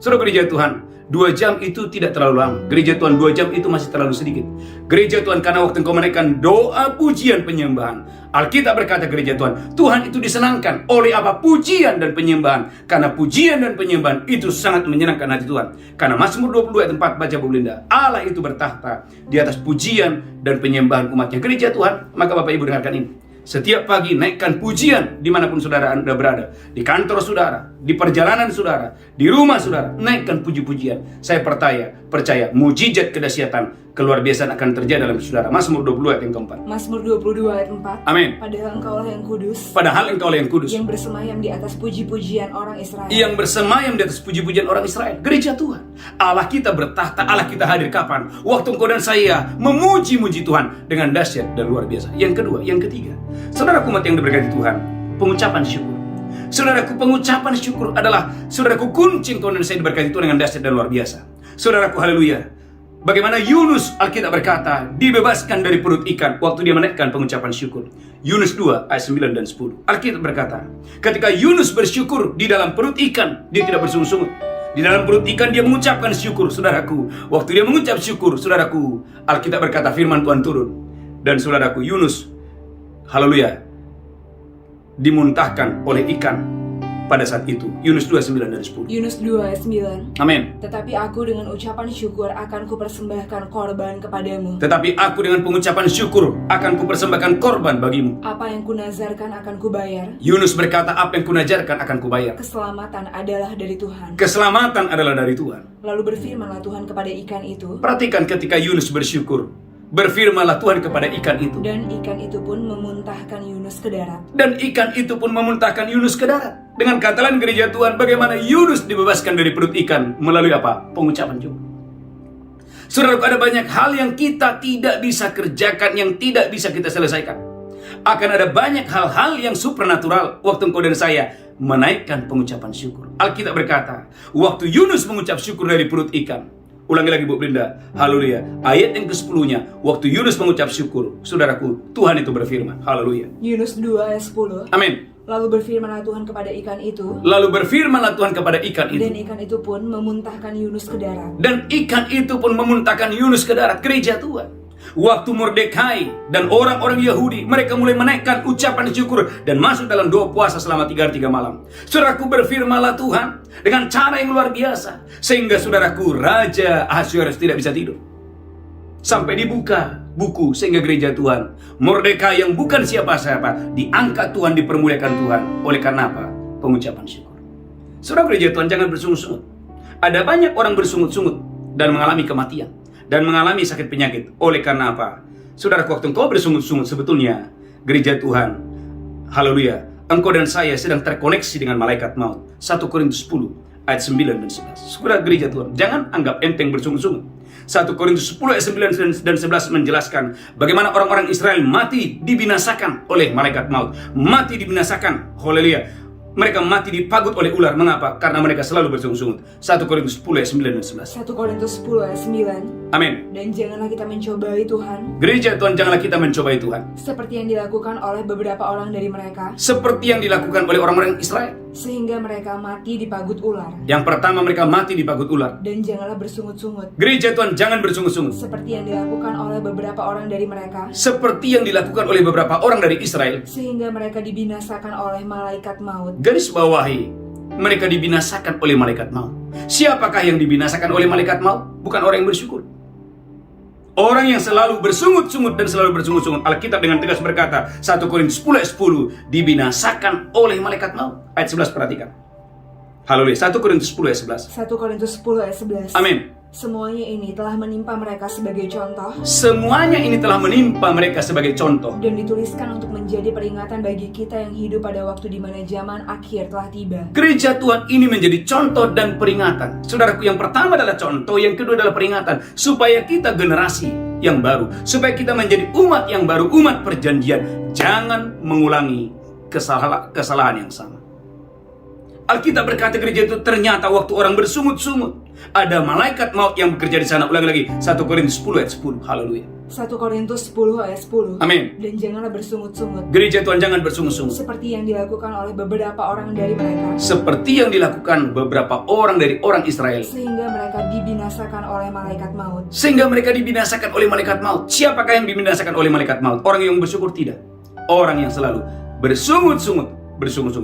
Saudara, gereja Tuhan, 2 jam itu tidak terlalu lama. Gereja Tuhan 2 jam itu masih terlalu sedikit. Gereja Tuhan, karena waktu engkau menaikkan doa pujian penyembahan, Alkitab berkata, gereja Tuhan, Tuhan itu disenangkan oleh apa? Pujian dan penyembahan. Karena pujian dan penyembahan itu sangat menyenangkan hati Tuhan. Karena Mazmur 22 ayat 4 baca Bu Linda, Allah itu bertahta di atas pujian dan penyembahan umatnya. Gereja Tuhan, maka Bapak Ibu dengarkan ini. Setiap pagi naikkan pujian dimanapun saudara Anda berada. Di kantor saudara, di perjalanan saudara, di rumah saudara, naikkan puji-pujian. Saya percaya mujizat kedahsyatan keluar biasa akan terjadi dalam saudara. Mazmur 22 ayat yang keempat. Mazmur 22 ayat 4. Amin. Padahal engkaulah yang kudus, Padahal engkaulah yang kudus, yang bersemayam di atas puji-pujian orang Israel. yang bersemayam di atas puji-pujian orang Israel. Gereja Tuhan, Allah kita bertahta, Allah kita hadir kapan? Waktu engkau dan saya memuji-muji Tuhan dengan dahsyat dan luar biasa. Yang kedua, yang ketiga, saudaraku umat yang diberkati Tuhan, pengucapan syukur. Saudaraku, pengucapan syukur adalah, saudaraku, kunci engkau dan saya diberkati Tuhan dengan dahsyat dan luar biasa. Saudaraku, haleluya, bagaimana Yunus, Alkitab berkata, dibebaskan dari perut ikan waktu dia menaikkan pengucapan syukur. Yunus 2 ayat 9 dan 10. Alkitab berkata, ketika Yunus bersyukur di dalam perut ikan, dia tidak bersungut-sungut. Di dalam perut ikan dia mengucapkan syukur, saudaraku. Waktu dia mengucap syukur, saudaraku, Alkitab berkata firman Tuhan turun. Dan saudaraku, Yunus, haleluya, dimuntahkan oleh ikan pada saat itu. Yunus 2, 9 dan 10. Yunus 2 ayat 9. Amin. Tetapi aku dengan ucapan syukur akan kupersembahkan korban kepadamu. Tetapi aku dengan pengucapan syukur akan kupersembahkan korban bagimu. Apa yang kunazarkan akan kubayar. Yunus berkata, apa yang kunajarkan akan kubayar. Keselamatan adalah dari Tuhan. Keselamatan adalah dari Tuhan. Lalu berfirmanlah Tuhan kepada ikan itu, Perhatikan ketika Yunus bersyukur, berfirmanlah Tuhan kepada ikan itu. dan ikan itu pun memuntahkan Yunus ke darat. Dan ikan itu pun memuntahkan Yunus ke darat. Dengan kata lain, gereja Tuhan, bagaimana Yunus dibebaskan dari perut ikan melalui apa? Pengucapan syukur. Saudaraku, ada banyak hal yang kita tidak bisa kerjakan, yang tidak bisa kita selesaikan. Akan ada banyak hal-hal yang supernatural waktu engkau dan saya menaikkan pengucapan syukur. Alkitab berkata, waktu Yunus mengucap syukur dari perut ikan. Ulangi lagi Bu Brinda, haleluya. Ayat yang ke-10-nya, waktu Yunus mengucap syukur, saudaraku, Tuhan itu berfirman, haleluya. Yunus 2 ayat 10. Amin. Lalu berfirmanlah Tuhan kepada ikan itu, Lalu berfirmanlah Tuhan kepada ikan itu. dan ikan itu pun memuntahkan Yunus ke darat. Dan ikan itu pun memuntahkan Yunus ke darat. Gereja Tuhan, waktu Mordekai dan orang-orang Yahudi, mereka mulai menaikkan ucapan syukur dan masuk dalam doa puasa selama 3 hari 3 malam. Saudaraku, berfirmanlah Tuhan dengan cara yang luar biasa, sehingga saudaraku, Raja Ahasuerus tidak bisa tidur. Sampai dibuka buku, sehingga gereja Tuhan, Mordekai yang bukan siapa-siapa, diangkat Tuhan, dipermuliakan Tuhan. Oleh karena apa? pengucapan syukur. Saudara gereja Tuhan, jangan bersungut-sungut. Ada banyak orang bersungut-sungut dan mengalami kematian dan mengalami sakit penyakit. Oleh karena apa? Saudara, waktu engkau bersungut-sungut, sebetulnya gereja Tuhan, haleluya, engkau dan saya sedang terkoneksi dengan malaikat maut. 1 Korintus 10 ayat 9 dan 11. Saudara gereja Tuhan, jangan anggap enteng bersungut-sungut. 1 Korintus 10 ayat 9 dan 11 menjelaskan bagaimana orang-orang Israel mati dibinasakan oleh malaikat maut. Mati dibinasakan, haleluya. Mereka mati dipagut oleh ular. Mengapa? Karena mereka selalu bersungut-sungut. 1 Korintus 10 ayat 9 dan 11. 1 Korintus 10 ayat 9. Amin. Dan janganlah kita mencobai Tuhan, Gereja Tuhan, janganlah kita mencobai Tuhan seperti yang dilakukan oleh beberapa orang dari mereka, seperti yang dilakukan oleh orang-orang Israel. sehingga mereka mati dipagut ular. Yang pertama, mereka mati dipagut ular. Dan janganlah bersungut-sungut, Gereja Tuhan, jangan bersungut-sungut seperti yang dilakukan oleh beberapa orang dari mereka, seperti yang dilakukan oleh beberapa orang dari Israel. sehingga mereka dibinasakan oleh malaikat maut. Garis bawahi, mereka dibinasakan oleh malaikat maut. Siapakah yang dibinasakan oleh malaikat maut? Bukan orang yang bersyukur. Orang yang selalu bersungut-sungut dan selalu bersungut-sungut. Alkitab dengan tegas berkata, 1 Korintus 10 ayat 10, dibinasakan oleh malaikat maut. Ayat 11 perhatikan. Haleluya, 1 Korintus 10 ayat 11. 1 Korintus 10 ayat 11. Amin. Semuanya ini telah menimpa mereka sebagai contoh, Semuanya ini telah menimpa mereka sebagai contoh dan dituliskan untuk menjadi peringatan bagi kita yang hidup pada waktu di mana zaman akhir telah tiba. Gereja Tuhan ini menjadi contoh dan peringatan. Saudaraku, yang pertama adalah contoh, yang kedua adalah peringatan. Supaya kita generasi yang baru, supaya kita menjadi umat yang baru, umat perjanjian. Jangan mengulangi kesalahan yang sama. Alkitab berkata gereja itu ternyata waktu orang bersungut-sungut, ada malaikat maut yang bekerja di sana. Ulangi lagi, 1 Korintus 10 ayat 10. Haleluya. 1 Korintus 10 ayat 10. Amin. Dan janganlah bersungut-sungut, Gereja Tuhan, jangan bersungut-sungut. seperti yang dilakukan oleh beberapa orang dari mereka, Seperti yang dilakukan beberapa orang dari orang Israel. sehingga mereka dibinasakan oleh malaikat maut. Sehingga mereka dibinasakan oleh malaikat maut. Siapakah yang dibinasakan oleh malaikat maut? Orang yang bersyukur? Tidak. Orang yang selalu bersungut-sungut.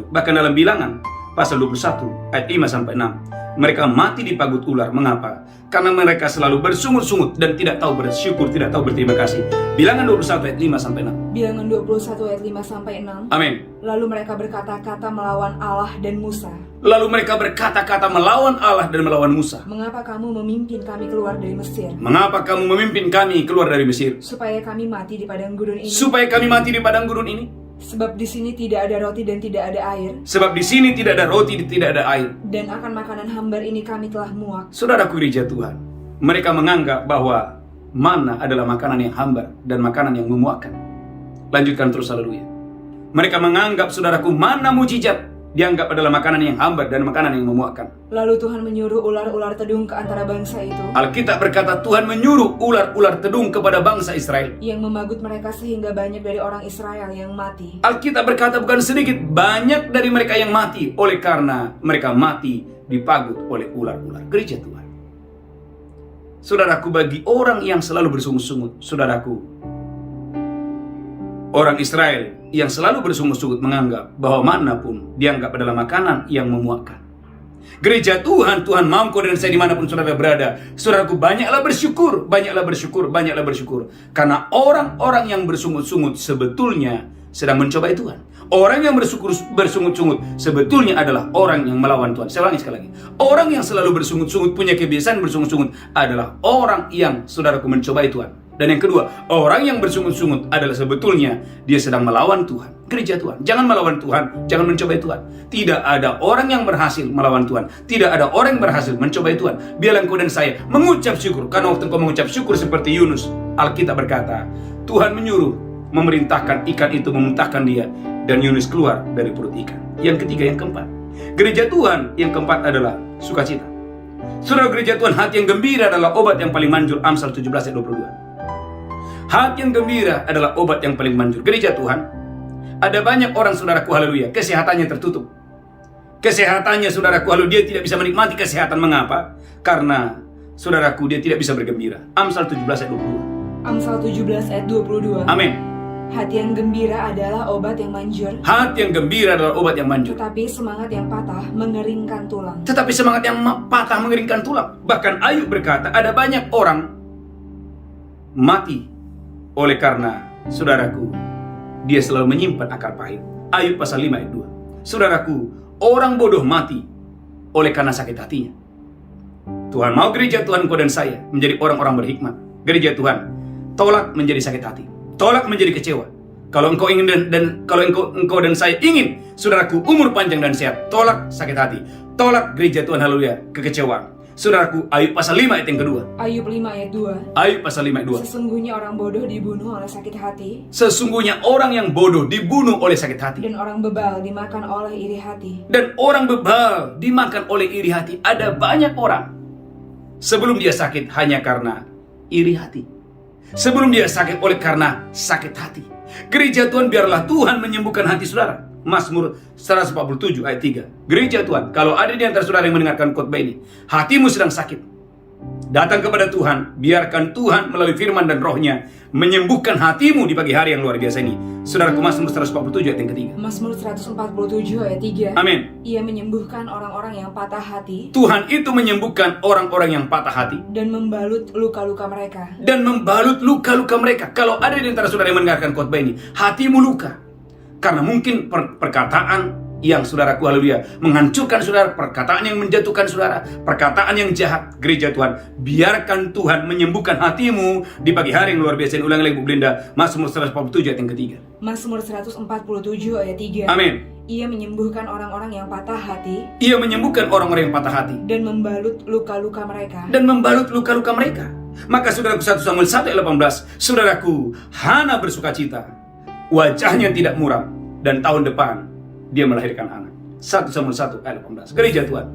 Bahkan dalam Bilangan pasal 21 ayat 5 sampai 6. Mereka mati dipagut ular. Mengapa? Karena mereka selalu bersungut-sungut dan tidak tahu bersyukur, tidak tahu berterima kasih. Bilangan 21 ayat 5 sampai 6. Bilangan 21 ayat 5 sampai 6. Amin. Lalu mereka berkata-kata melawan Allah dan Musa. Lalu mereka berkata-kata melawan Allah dan melawan Musa. Mengapa kamu memimpin kami keluar dari Mesir? Mengapa kamu memimpin kami keluar dari Mesir? Supaya kami mati di padang gurun ini. Supaya kami mati di padang gurun ini. Sebab di sini tidak ada roti dan tidak ada air, Sebab di sini tidak ada roti, tidak ada air. dan akan makanan hambar ini kami telah muak. Saudaraku gereja Tuhan, mereka menganggap bahwa mana adalah makanan yang hambar dan makanan yang memuakkan. Lanjutkan terus, haleluya. Mereka menganggap, saudaraku, mana mujizat dianggap adalah makanan yang hambar dan makanan yang memuakkan. Lalu Tuhan menyuruh ular-ular tedung ke antara bangsa itu, Alkitab berkata Tuhan menyuruh ular-ular tedung kepada bangsa Israel. yang memagut mereka sehingga banyak dari orang Israel yang mati. Alkitab berkata bukan sedikit, banyak dari mereka yang mati oleh karena mereka mati dipagut oleh ular-ular. Gereja Tuhan, saudaraku, bagi orang yang selalu bersungut-sungut, saudaraku, orang Israel yang selalu bersungut-sungut menganggap bahwa mana pun dianggap adalah makanan yang memuakkan. Gereja Tuhan, Tuhan mau kau dan saya dimanapun saudara berada. Saudaraku, banyaklah bersyukur, banyaklah bersyukur, banyaklah bersyukur. Karena orang-orang yang bersungut-sungut sebetulnya sedang mencobai Tuhan. Orang yang bersungut-sungut sebetulnya adalah orang yang melawan Tuhan. Saya ulangi sekali lagi. Orang yang selalu bersungut-sungut, punya kebiasaan bersungut-sungut, adalah orang yang, saudaraku, mencobai Tuhan. Dan yang kedua, orang yang bersungut-sungut adalah sebetulnya dia sedang melawan Tuhan. Gereja Tuhan, jangan melawan Tuhan, jangan mencobai Tuhan. Tidak ada orang yang berhasil melawan Tuhan. Tidak ada orang yang berhasil mencobai Tuhan. Biarlah engkau dan saya mengucap syukur. Karena waktu engkau mengucap syukur seperti Yunus, Alkitab berkata, Tuhan menyuruh, memerintahkan ikan itu memuntahkan dia, dan Yunus keluar dari perut ikan. Yang ketiga, yang keempat, gereja Tuhan, yang keempat adalah sukacita. Saudara gereja Tuhan, hati yang gembira adalah obat yang paling manjur. Amsal 17 ayat 22. Hati yang gembira adalah obat yang paling manjur. Gereja Tuhan, ada banyak orang, saudaraku, haleluya, kesehatannya tertutup. Kesehatannya, saudaraku, haleluya, dia tidak bisa menikmati kesehatan. Mengapa? Karena, saudaraku, dia tidak bisa bergembira. Amsal 17 ayat 22. Amsal 17 ayat 22. Amin. Hati yang gembira adalah obat yang manjur, Hati yang gembira adalah obat yang manjur. tetapi semangat yang patah mengeringkan tulang. Tetapi semangat yang patah mengeringkan tulang. Bahkan Ayub berkata, ada banyak orang mati oleh karena, saudaraku, dia selalu menyimpan akar pahit. Ayub pasal 5 ayat 2. Saudaraku, orang bodoh mati oleh karena sakit hatinya. Tuhan mau gereja Tuhan, engkau dan saya menjadi orang-orang berhikmat. Gereja Tuhan, tolak menjadi sakit hati, tolak menjadi kecewa. Kalau engkau ingin dan kalau engkau dan saya ingin, saudaraku, umur panjang dan sehat, tolak sakit hati, tolak gereja Tuhan, haleluya, kekecewaan. Saudaraku, Ayub pasal 5 ayat yang kedua. Ayub 5 ayat 2. Ayub pasal 5 ayat 2. Sesungguhnya orang bodoh dibunuh oleh sakit hati, Sesungguhnya orang yang bodoh dibunuh oleh sakit hati, dan orang bebal dimakan oleh iri hati. dan orang bebal dimakan oleh iri hati. Ada banyak orang sebelum dia sakit hanya karena iri hati, sebelum dia sakit oleh karena sakit hati. Gereja Tuhan, biarlah Tuhan menyembuhkan hati saudara. Mazmur 147 ayat 3. Gereja Tuhan, kalau ada di antara saudara yang mendengarkan khotbah ini, hatimu sedang sakit, datang kepada Tuhan. Biarkan Tuhan melalui firman dan rohnya menyembuhkan hatimu di pagi hari yang luar biasa ini. Saudaraku, Mazmur 147 ayat yang ketiga. Mazmur 147 ayat 3. Amin. Ia menyembuhkan orang-orang yang patah hati, Tuhan itu menyembuhkan orang-orang yang patah hati dan membalut luka-luka mereka. dan membalut luka-luka mereka. Kalau ada di antara saudara yang mendengarkan khotbah ini, hatimu luka karena mungkin perkataan yang, saudaraku, haleluya, menghancurkan saudara, perkataan yang menjatuhkan saudara, perkataan yang jahat. Gereja Tuhan, biarkan Tuhan menyembuhkan hatimu di pagi hari yang luar biasa. Ulang lagi Bu Belinda, Mazmur 147 ayat yang ketiga. Mazmur 147 ayat 3. Amin. Ia menyembuhkan orang-orang yang patah hati, Ia menyembuhkan orang-orang yang patah hati dan membalut luka-luka mereka. dan membalut luka-luka mereka. Maka saudaraku, 1 Samuel 1 ayat 18, saudaraku, Hana bersukacita, wajahnya tidak muram, dan tahun depan dia melahirkan anak. 1 Samuel 1 ayat 18. Gereja Tuhan,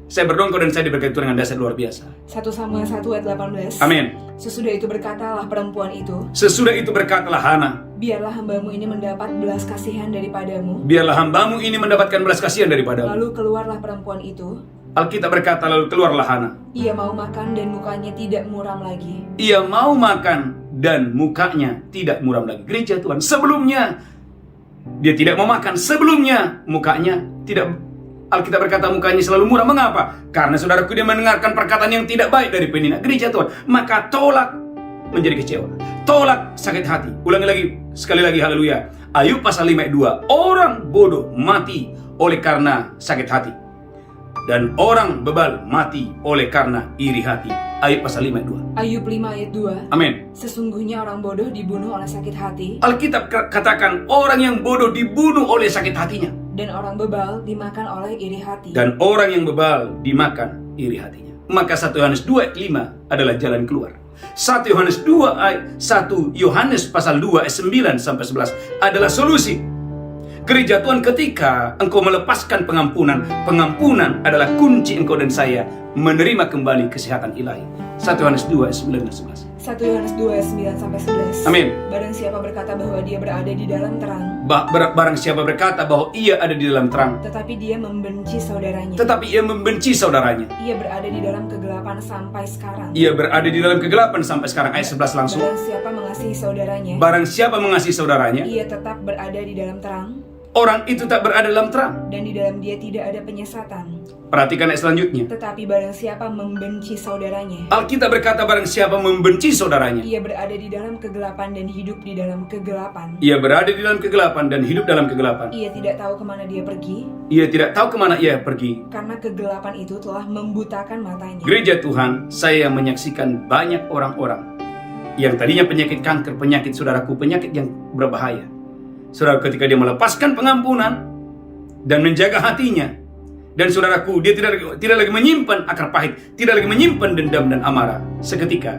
saya berdoa engkau dan saya diberkati Tuhan dengan dasar luar biasa. 1 Samuel 1 ayat 18. Amin. Sesudah itu berkatalah perempuan itu, Sesudah itu berkatalah Hana, biarlah hambamu ini mendapat belas kasihan daripadamu. biarlah hambamu ini mendapatkan belas kasihan daripadamu. Lalu keluarlah perempuan itu, Alkitab berkata, lalu keluarlah Hana. ia mau makan dan mukanya tidak muram lagi. Ia mau makan dan mukanya tidak muram lagi. Gereja Tuhan, sebelumnya dia tidak mau makan, sebelumnya mukanya tidak, Alkitab berkata mukanya selalu muram. Mengapa? Karena saudaraku, dia mendengarkan perkataan yang tidak baik dari penina. Gereja Tuhan, maka tolak menjadi kecewa, tolak sakit hati. Ulangi lagi, sekali lagi, haleluya. Ayub pasal 5 ayat 2. Orang bodoh mati oleh karena sakit hati, dan orang bebal mati oleh karena iri hati. Ayub pasal 5 ayat 2. Ayub 5 ayat 2. Amin. Sesungguhnya orang bodoh dibunuh oleh sakit hati, Alkitab katakan orang yang bodoh dibunuh oleh sakit hatinya, dan orang bebal dimakan oleh iri hati. dan orang yang bebal dimakan iri hatinya. Maka 1 Yohanes 2 ayat 5 adalah jalan keluar. 1 Yohanes 2 ayat 1 Yohanes pasal 2 ayat 9 sampai 11 adalah solusi. Gereja Tuhan, ketika engkau melepaskan pengampunan, pengampunan adalah kunci engkau dan saya menerima kembali kesehatan ilahi. 1 Yohanes 2 ayat 9 dan 11. 1 Yohanes 2 ayat 9 sampai 11. Amin. Barang siapa berkata bahwa dia berada di dalam terang, Barang siapa berkata bahwa ia ada di dalam terang, tetapi dia membenci saudaranya, tetapi ia membenci saudaranya, ia berada di dalam kegelapan sampai sekarang. ia berada di dalam kegelapan sampai sekarang. Ayat 11 langsung. Barang siapa mengasihi saudaranya, Barang siapa mengasihi saudaranya, ia tetap berada di dalam terang, orang itu tak berada dalam terang. dan di dalam dia tidak ada penyesatan. Perhatikan ayat selanjutnya. Tetapi barang siapa membenci saudaranya, Alkitab berkata barang siapa membenci saudaranya, ia berada di dalam kegelapan dan hidup di dalam kegelapan. ia berada di dalam kegelapan dan hidup dalam kegelapan. Ia tidak tahu kemana dia pergi, Ia tidak tahu kemana ia pergi. karena kegelapan itu telah membutakan matanya. Gereja Tuhan, saya menyaksikan banyak orang-orang yang tadinya penyakit kanker, penyakit saudaraku, penyakit yang berbahaya. Saudara, ketika dia melepaskan pengampunan dan menjaga hatinya, dan saudaraku, dia tidak lagi menyimpan akar pahit, tidak lagi menyimpan dendam dan amarah, seketika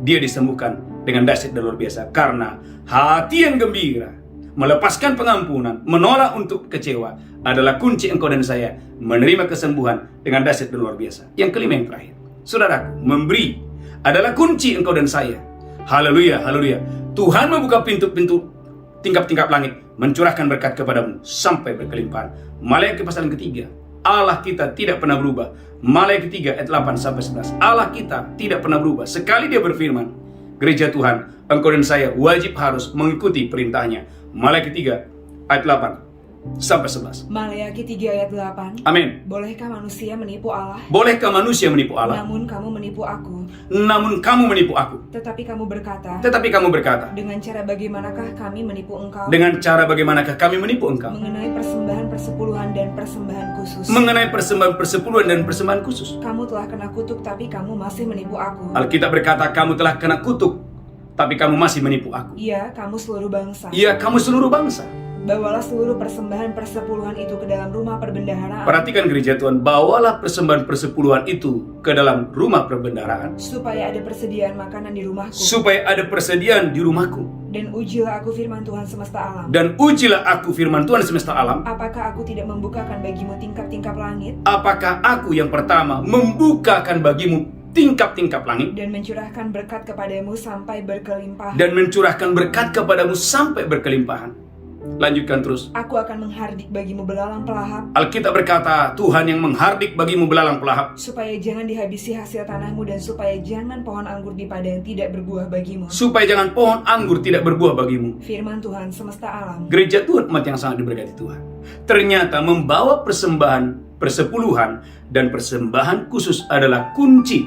dia disembuhkan dengan dahsyat dan luar biasa. Karena hati yang gembira, melepaskan pengampunan, menolak untuk kecewa adalah kunci engkau dan saya menerima kesembuhan dengan dahsyat dan luar biasa. Yang kelima, yang terakhir, saudaraku, memberi adalah kunci engkau dan saya. Haleluya, haleluya. Tuhan membuka pintu-pintu tingkap-tingkap langit, mencurahkan berkat kepadamu sampai berkelimpahan. Maleakhi pasal yang ketiga, Allah kita tidak pernah berubah. Maleakhi 3 ayat 8 sampai 11. Allah kita tidak pernah berubah. Sekali dia berfirman, gereja Tuhan, engkau dan saya wajib harus mengikuti perintahnya. Maleakhi 3 ayat 8. sampai 11. Maleakhi 3 ayat 8. Amin. Bolehkah manusia menipu Allah? Bolehkah manusia menipu Allah? Namun kamu menipu aku. Namun kamu menipu aku. Tetapi kamu berkata, dengan cara bagaimanakah kami menipu engkau? Dengan cara bagaimanakah kami menipu engkau? Mengenai persembahan persepuluhan dan persembahan khusus. Mengenai persembahan persepuluhan dan persembahan khusus. Kamu telah kena kutuk tapi kamu masih menipu aku. Alkitab berkata, kamu telah kena kutuk, tapi kamu masih menipu aku. Iya, kamu seluruh bangsa. Iya, kamu seluruh bangsa. Bawalah seluruh persembahan persepuluhan itu ke dalam rumah perbendaharaan. Perhatikan gereja Tuhan, bawalah persembahan persepuluhan itu ke dalam rumah perbendaharaan. Supaya ada persediaan makanan di rumahku. Supaya ada persediaan di rumahku. Dan ujilah aku firman Tuhan semesta alam. Dan ujilah aku firman Tuhan semesta alam. Apakah aku tidak membukakan bagimu tingkap-tingkap langit? Apakah aku yang pertama membukakan bagimu tingkap-tingkap langit? Dan mencurahkan berkat kepadamu sampai berkelimpahan. Dan mencurahkan berkat kepadamu sampai berkelimpahan. Lanjutkan terus. Aku akan menghardik bagimu belalang pelahap. Alkitab berkata, Tuhan yang menghardik bagimu belalang pelahap. Supaya jangan dihabisi hasil tanahmu dan supaya jangan pohon anggur di padang tidak berbuah bagimu. Supaya jangan pohon anggur tidak berbuah bagimu. Firman Tuhan semesta alam. Gereja Tuhan, umat yang sangat diberkati Tuhan. Ternyata membawa persembahan persepuluhan dan persembahan khusus adalah kunci.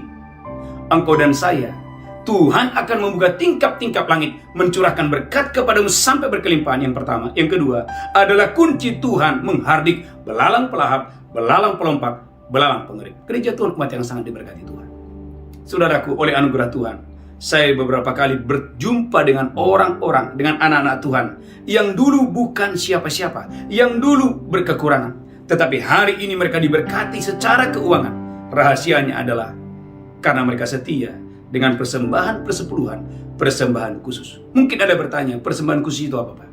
Engkau dan saya, Tuhan akan membuka tingkap-tingkap langit, mencurahkan berkat kepadamu sampai berkelimpahan. Yang pertama. Yang kedua adalah kunci Tuhan menghardik belalang pelahap, belalang pelompat, belalang pengering. Gereja Tuhan, umat yang sangat diberkati Tuhan. Saudaraku, oleh anugerah Tuhan, saya beberapa kali berjumpa dengan orang-orang, dengan anak-anak Tuhan yang dulu bukan siapa-siapa, yang dulu berkekurangan, tetapi hari ini mereka diberkati secara keuangan. Rahasianya adalah karena mereka setia dengan persembahan persepuluhan, persembahan khusus. Mungkin ada bertanya, persembahan khusus itu apa, Pak?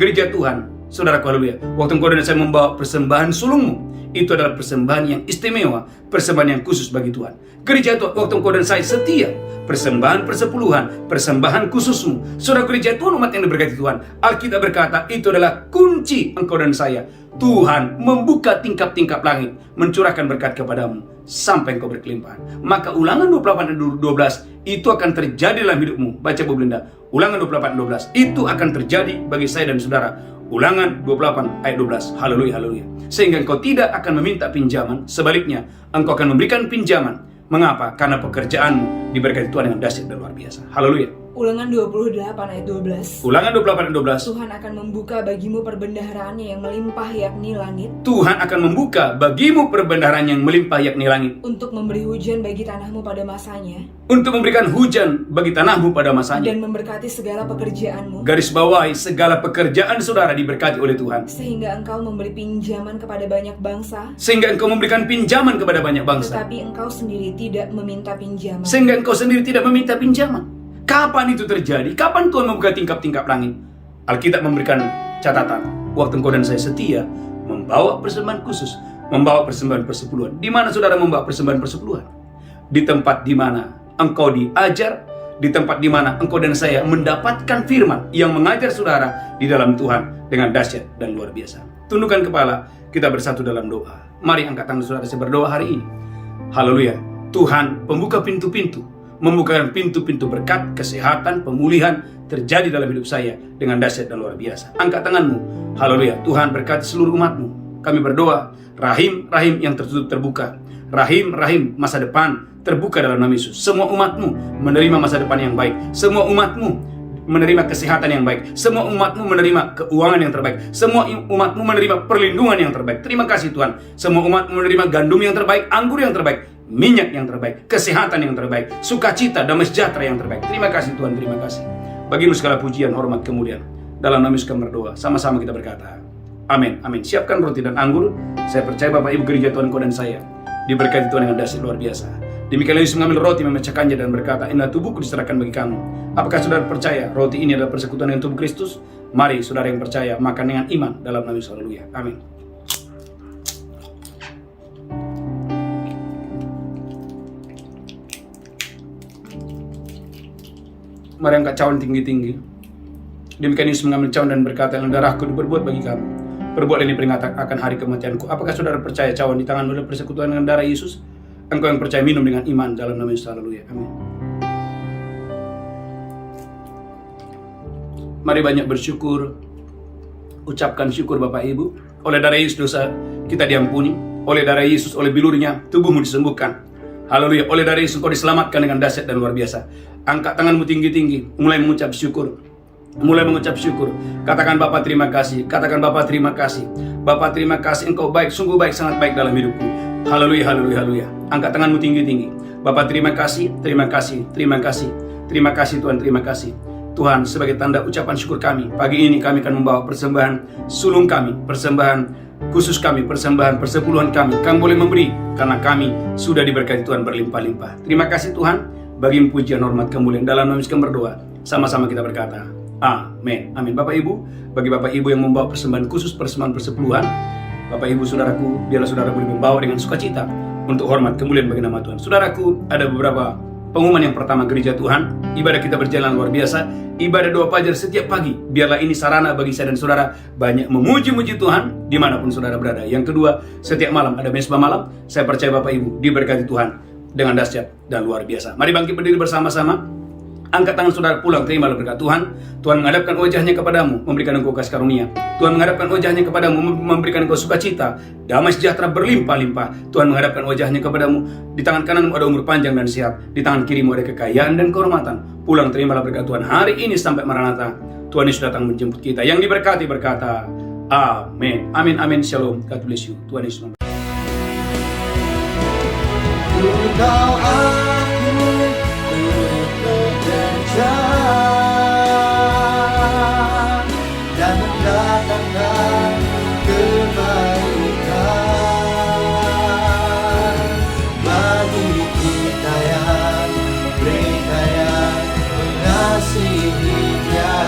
Gereja Tuhan, saudaraku, haleluya, waktu engkau dan saya membawa persembahan sulungmu, itu adalah persembahan yang istimewa, persembahan yang khusus bagi Tuhan. Gereja Tuhan, waktu engkau dan saya setia, persembahan persepuluhan, persembahan khususmu. Saudara gereja Tuhan, umat yang diberkati Tuhan, Alkitab berkata itu adalah kunci engkau dan saya. Tuhan membuka tingkap-tingkap langit, mencurahkan berkat kepadamu sampai engkau berkelimpahan. Maka Ulangan 28 ayat 12 itu akan terjadi dalam hidupmu. Baca Bu Belinda, Ulangan 28 ayat 12 itu akan terjadi bagi saya dan saudara. Ulangan 28 ayat 12. Haleluya, haleluya. Sehingga engkau tidak akan meminta pinjaman, sebaliknya engkau akan memberikan pinjaman. Mengapa? Karena pekerjaanmu diberkati Tuhan dengan dahsyat dan luar biasa. Haleluya. Ulangan 28 ayat 12. Ulangan 28 ayat 12. Tuhan akan membuka bagimu perbendaharaannya yang melimpah yakni langit. Tuhan akan membuka bagimu perbendaharaan yang melimpah yakni langit. Untuk memberi hujan bagi tanahmu pada masanya. Untuk memberikan hujan bagi tanahmu pada masanya. Dan memberkati segala pekerjaanmu. Garis bawahi, segala pekerjaan saudara diberkati oleh Tuhan. Sehingga engkau memberi pinjaman kepada banyak bangsa. Sehingga engkau memberikan pinjaman kepada banyak bangsa. Tetapi engkau sendiri tidak meminta pinjaman. Sehingga engkau sendiri tidak meminta pinjaman. Kapan itu terjadi? Kapan Tuhan membuka tingkap-tingkap langit? Alkitab memberikan catatan. Waktu engkau dan saya setia membawa persembahan khusus, membawa persembahan persepuluhan. Di mana saudara membawa persembahan persepuluhan? Di tempat di mana engkau diajar, di tempat di mana engkau dan saya mendapatkan firman yang mengajar saudara di dalam Tuhan dengan dahsyat dan luar biasa. Tundukkan kepala, kita bersatu dalam doa. Mari angkat tangan saudara, saya berdoa hari ini. Haleluya. Tuhan pembuka pintu-pintu, membukakan pintu-pintu berkat, kesehatan, pemulihan terjadi dalam hidup saya dengan dahsyat dan luar biasa. Angkat tanganmu. Haleluya. Tuhan berkati seluruh umatmu. Kami berdoa, rahim-rahim yang tertutup terbuka. Rahim-rahim masa depan terbuka dalam nama Yesus. Semua umatmu menerima masa depan yang baik. Semua umatmu menerima kesehatan yang baik. Semua umatmu menerima keuangan yang terbaik. Semua umatmu menerima perlindungan yang terbaik. Terima kasih Tuhan. Semua umatmu menerima gandum yang terbaik, anggur yang terbaik, minyak yang terbaik, kesehatan yang terbaik, sukacita, damai sejahtera yang terbaik. Terima kasih Tuhan, terima kasih. Bagimu segala pujian, hormat, kemuliaan. Dalam nama Yesus kami berdoa. Sama-sama kita berkata, amin, amin. Siapkan roti dan anggur. Saya percaya Bapak Ibu gereja Tuhan, kau dan saya diberkati Tuhan dengan dahsyat luar biasa. Demikianlah Yesus mengambil roti, memecahkannya dan berkata, inilah tubuhku diserahkan bagi kamu. Apakah saudara percaya roti ini adalah persekutuan dengan tubuh Kristus? Mari saudara yang percaya makan dengan iman dalam nama Yesus. Haleluya. Amin. Mari angkat cawan tinggi-tinggi. Demikian Yesus mengambil cawan dan berkata, yang darahku diperbuat bagi kamu. Perbuat ini peringatan akan hari kematianku. Apakah saudara percaya cawan di tanganmu adalah persekutuan dengan darah Yesus? Engkau yang percaya minum dengan iman dalam nama Yesus. Haleluya. Amin. Mari banyak bersyukur. Ucapkan syukur Bapak Ibu. Oleh darah Yesus dosa kita diampuni. Oleh darah Yesus, oleh bilurnya tubuhmu disembuhkan. Haleluya. Oleh darah Yesus kau diselamatkan dengan dahsyat dan luar biasa. Angkat tanganmu tinggi-tinggi. Mulai mengucap syukur. Mulai mengucap syukur. Katakan Bapa terima kasih. Katakan Bapa terima kasih. Bapa terima kasih, Engkau baik, sungguh baik, sangat baik dalam hidupku. Haleluya, haleluya, haleluya. Angkat tanganmu tinggi-tinggi. Bapa terima kasih, terima kasih, terima kasih. Terima kasih Tuhan, terima kasih. Tuhan, sebagai tanda ucapan syukur kami, pagi ini kami akan membawa persembahan sulung kami, persembahan khusus kami, persembahan persepuluhan kami. Kami boleh memberi karena kami sudah diberkati Tuhan berlimpah-limpah. Terima kasih Tuhan, bagi pujian, hormat, kemuliaan. Dalam nama Yesus kami berdoa. Sama-sama kita berkata, amin. Amin. Bapak Ibu, bagi Bapak Ibu yang membawa persembahan khusus, persembahan persepuluhan, Bapak Ibu saudaraku, biarlah saudara boleh membawa dengan sukacita untuk hormat kemuliaan bagi nama Tuhan. Saudaraku, ada beberapa pengumuman. Yang pertama, gereja Tuhan, ibadah kita berjalan luar biasa. Ibadah doa fajar setiap pagi. Biarlah ini sarana bagi saya dan saudara banyak memuji-muji Tuhan dimanapun saudara berada. Yang kedua, setiap malam ada mesbah malam. Saya percaya Bapak Ibu diberkati Tuhan dengan dahsyat dan luar biasa. Mari bangkit berdiri bersama-sama. Angkat tangan saudara, pulang terimalah berkat Tuhan. Tuhan menghadapkan wajahnya kepadamu, memberikan engkau kasih karunia. Tuhan menghadapkan wajahnya kepadamu, memberikan engkau sukacita, damai sejahtera berlimpah-limpah. Tuhan menghadapkan wajahnya kepadamu. Di tangan kananmu ada umur panjang dan sehat, di tangan kirimu ada kekayaan dan kehormatan. Pulang terimalah berkat Tuhan hari ini sampai Maranatha. Tuhan Yesus datang menjemput kita. Yang diberkati berkata, amin. Amin, amin. Shalom. God bless you. Tuhan Yesus memberkati. Engkau aku bekerja dan mendatangkan kebaikan bagi kita yang mereka yang mengasihi Dia,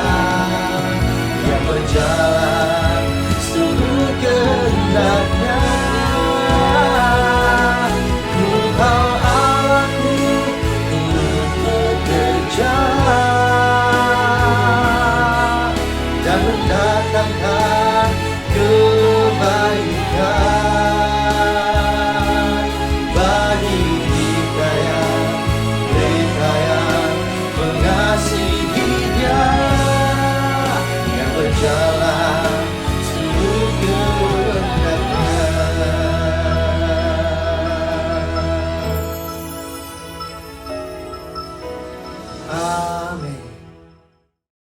yang berjalan seluruh kehendaknya. Dan mendatangkan kebaikan bagi kita yang mereka yang mengasihi Dia, yang berjalan seluruh kehendaknya. Amin.